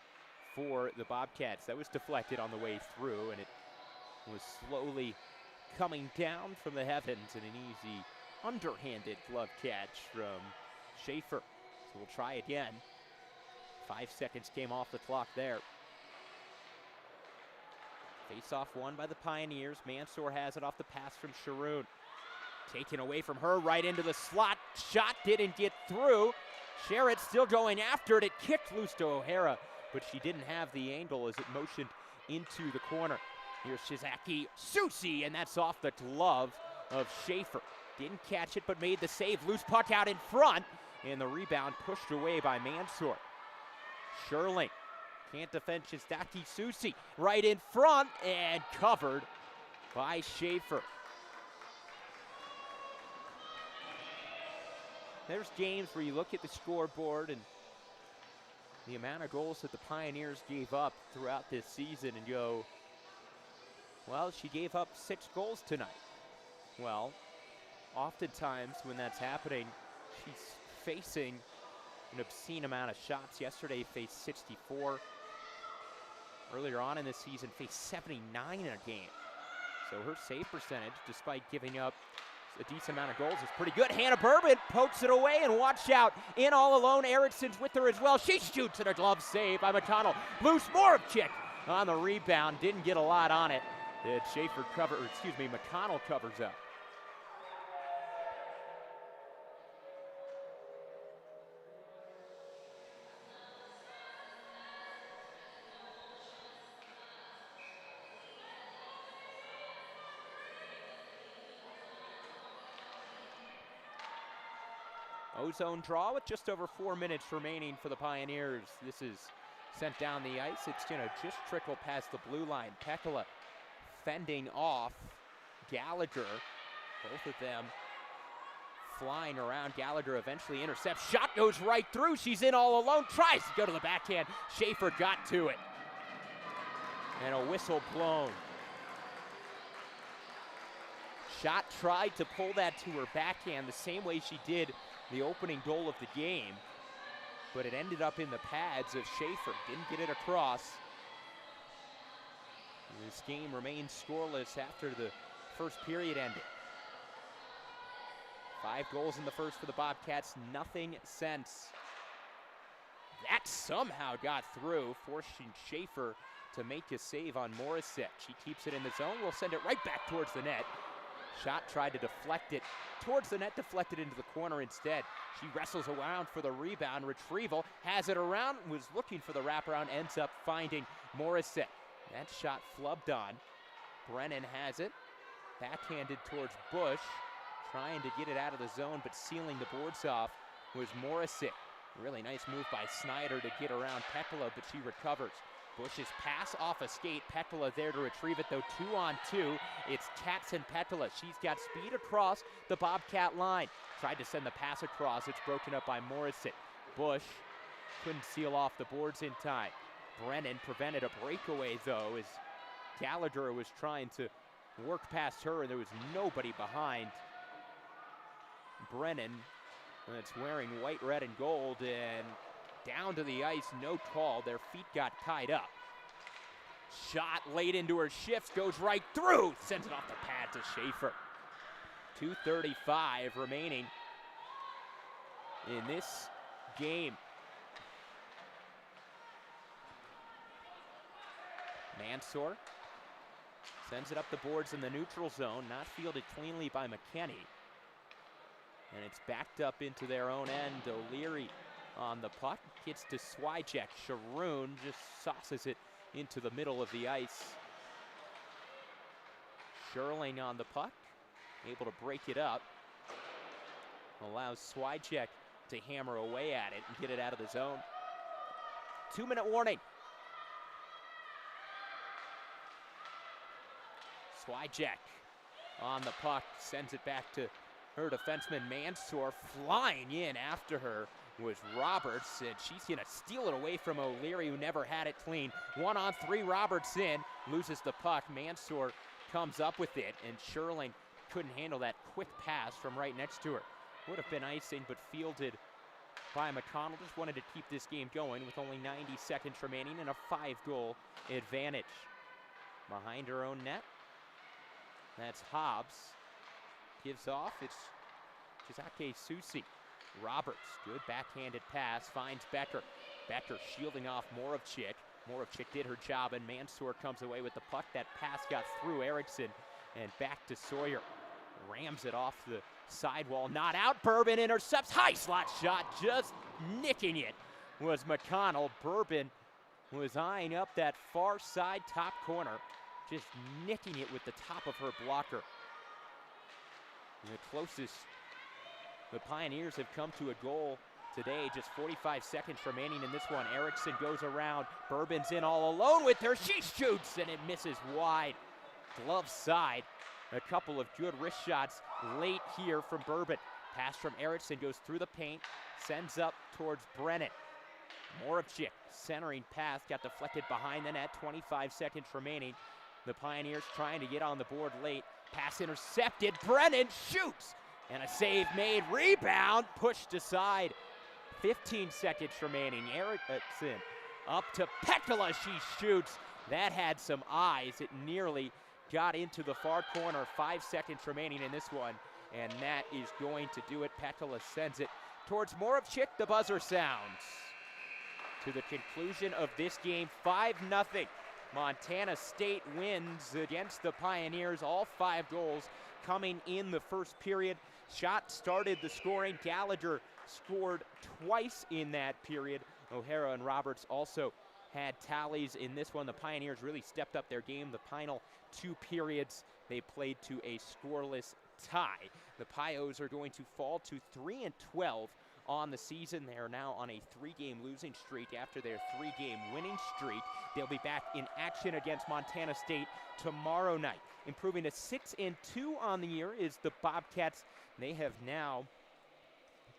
for the Bobcats. That was deflected on the way through, and it was slowly coming down from the heavens in an easy underhanded glove catch from Schaefer. So we'll try again. 5 seconds came off the clock there. Face-off won by the Pioneers. Mansour has it off the pass from Sharoon. Taken away from her, right into the slot. Shot didn't get through. Sherritt still going after it. It kicked loose to O'Hara, but she didn't have the angle as it motioned into the corner. Here's Shizaki Susi, and that's off the glove of Schaefer. Didn't catch it, but made the save. Loose puck out in front, and the rebound pushed away by Mansour. Sherling can't defend Shizaki Susi. Right in front, and covered by Schaefer. There's games where you look at the scoreboard and the amount of goals that the Pioneers gave up throughout this season and go, well, she gave up 6 goals tonight. Well, oftentimes when that's happening, she's facing an obscene amount of shots. Yesterday faced 64. Earlier on in this season faced 79 in a game. So her save percentage, despite giving up a decent amount of goals, is pretty good. Hannah Bourbon pokes it away, and watch out. In all alone, Ericsson's with her as well. She shoots at a glove save by McConnell. Loose Moravchik on the rebound. Didn't get a lot on it. McConnell covers up. O-zone draw with just over 4 minutes remaining for the Pioneers. This is sent down the ice. It's going to just trickle past the blue line. Pekala fending off Gallagher. Both of them flying around. Gallagher eventually intercepts. Shot goes right through. She's in all alone. Tries to go to the backhand. Schaefer got to it. And a whistle blown. Schott tried to pull that to her backhand the same way she did the opening goal of the game, but it ended up in the pads of Schaefer. Didn't get it across. This game remains scoreless after the first period ended. 5 goals in the first for the Bobcats, nothing since. That somehow got through, forcing Schaefer to make a save on Morissette. She keeps it in the zone. We'll send it right back towards the net. Schott tried to deflect it towards the net, deflected into the corner instead. She wrestles around for the rebound, retrieval, has it around, was looking for the wraparound, ends up finding Morissette. That shot flubbed on. Brennan has it, backhanded towards Bush, trying to get it out of the zone, but sealing the boards off was Morissette. Really nice move by Snyder to get around Pekala, but she recovers. Bush's pass off a skate. Pekala there to retrieve it, though 2-on-2. It's Katz and Pekala. She's got speed across the Bobcat line. Tried to send the pass across. It's broken up by Morissette. Bush couldn't seal off the boards in time. Brennan prevented a breakaway, though, as Gallagher was trying to work past her, and there was nobody behind Brennan. That's wearing white, red, and gold, and down to the ice, no call. Their feet got tied up. Shot late into her shifts, goes right through, sends it off the pad to Schaefer. 2:35 remaining in this game. Mansour sends it up the boards in the neutral zone, not fielded cleanly by McKinney. And it's backed up into their own end. O'Leary on the puck, gets to Swijek. Sharoon just sauces it into the middle of the ice. Sherling on the puck, able to break it up. Allows Swijek to hammer away at it and get it out of the zone. 2-minute warning. Swijek on the puck, sends it back to her defenseman Mansour. Flying in after her was Roberts, and she's gonna steal it away from O'Leary, who never had it clean. 1-on-3, Roberts in, loses the puck. Mansour comes up with it, and Sherling couldn't handle that quick pass from right next to her. Would have been icing, but fielded by McConnell. Just wanted to keep this game going with only 90 seconds remaining and a 5-goal advantage. Behind her own net, that's Hobbs. Gives off, it's Chisake Susi. Roberts, good backhanded pass, finds Becker. Becker shielding off Moravchik. Moravchik did her job, and Mansour comes away with the puck. That pass got through Erickson and back to Sawyer. Rams it off the sidewall, not out. Bourbon intercepts, high slot shot, just nicking it was McConnell. Bourbon was eyeing up that far side top corner, just nicking it with the top of her blocker. The closest the Pioneers have come to a goal today, just 45 seconds remaining in this one. Erickson goes around, Bourbon's in all alone with her, she shoots and it misses wide. Glove side, a couple of good wrist shots late here from Bourbon. Pass from Erickson goes through the paint, sends up towards Brennan. Moravchik, centering pass, got deflected behind the net, 25 seconds remaining. The Pioneers trying to get on the board late. Pass intercepted, Brennan shoots, and a save made. Rebound pushed aside. 15 seconds remaining. Erickson up to Pekala, she shoots. That had some eyes. It nearly got into the far corner. 5 seconds remaining in this one, and that is going to do it. Pekala sends it towards Moravchik. The buzzer sounds. To the conclusion of this game, 5-0. Montana State wins against the Pioneers. All 5 goals coming in the first period. Schott started the scoring. Gallagher scored twice in that period. O'Hara and Roberts also had tallies in this one. The Pioneers really stepped up their game. The final 2 periods, they played to a scoreless tie. The Pios are going to fall to 3-12 on the season. They are now on a 3-game losing streak after their 3-game winning streak. They'll be back in action against Montana State tomorrow night. Improving to 6-2 on the year is the Bobcats. They have now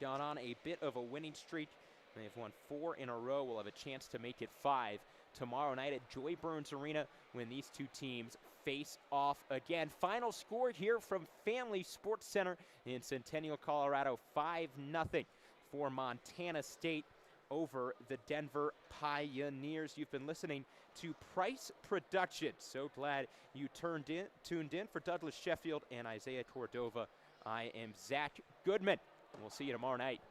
gone on a bit of a winning streak. They've won 4 in a row. We'll have a chance to make it 5 tomorrow night at Joy Burns Arena when these two teams face off again. Final score here from Family Sports Center in Centennial, Colorado, 5-0 for Montana State over the Denver Pioneers. You've been listening to Price Productions. So glad you tuned in. For Douglas Sheffield and Isaiah Cordova, I am Zach Goodman. We'll see you tomorrow night.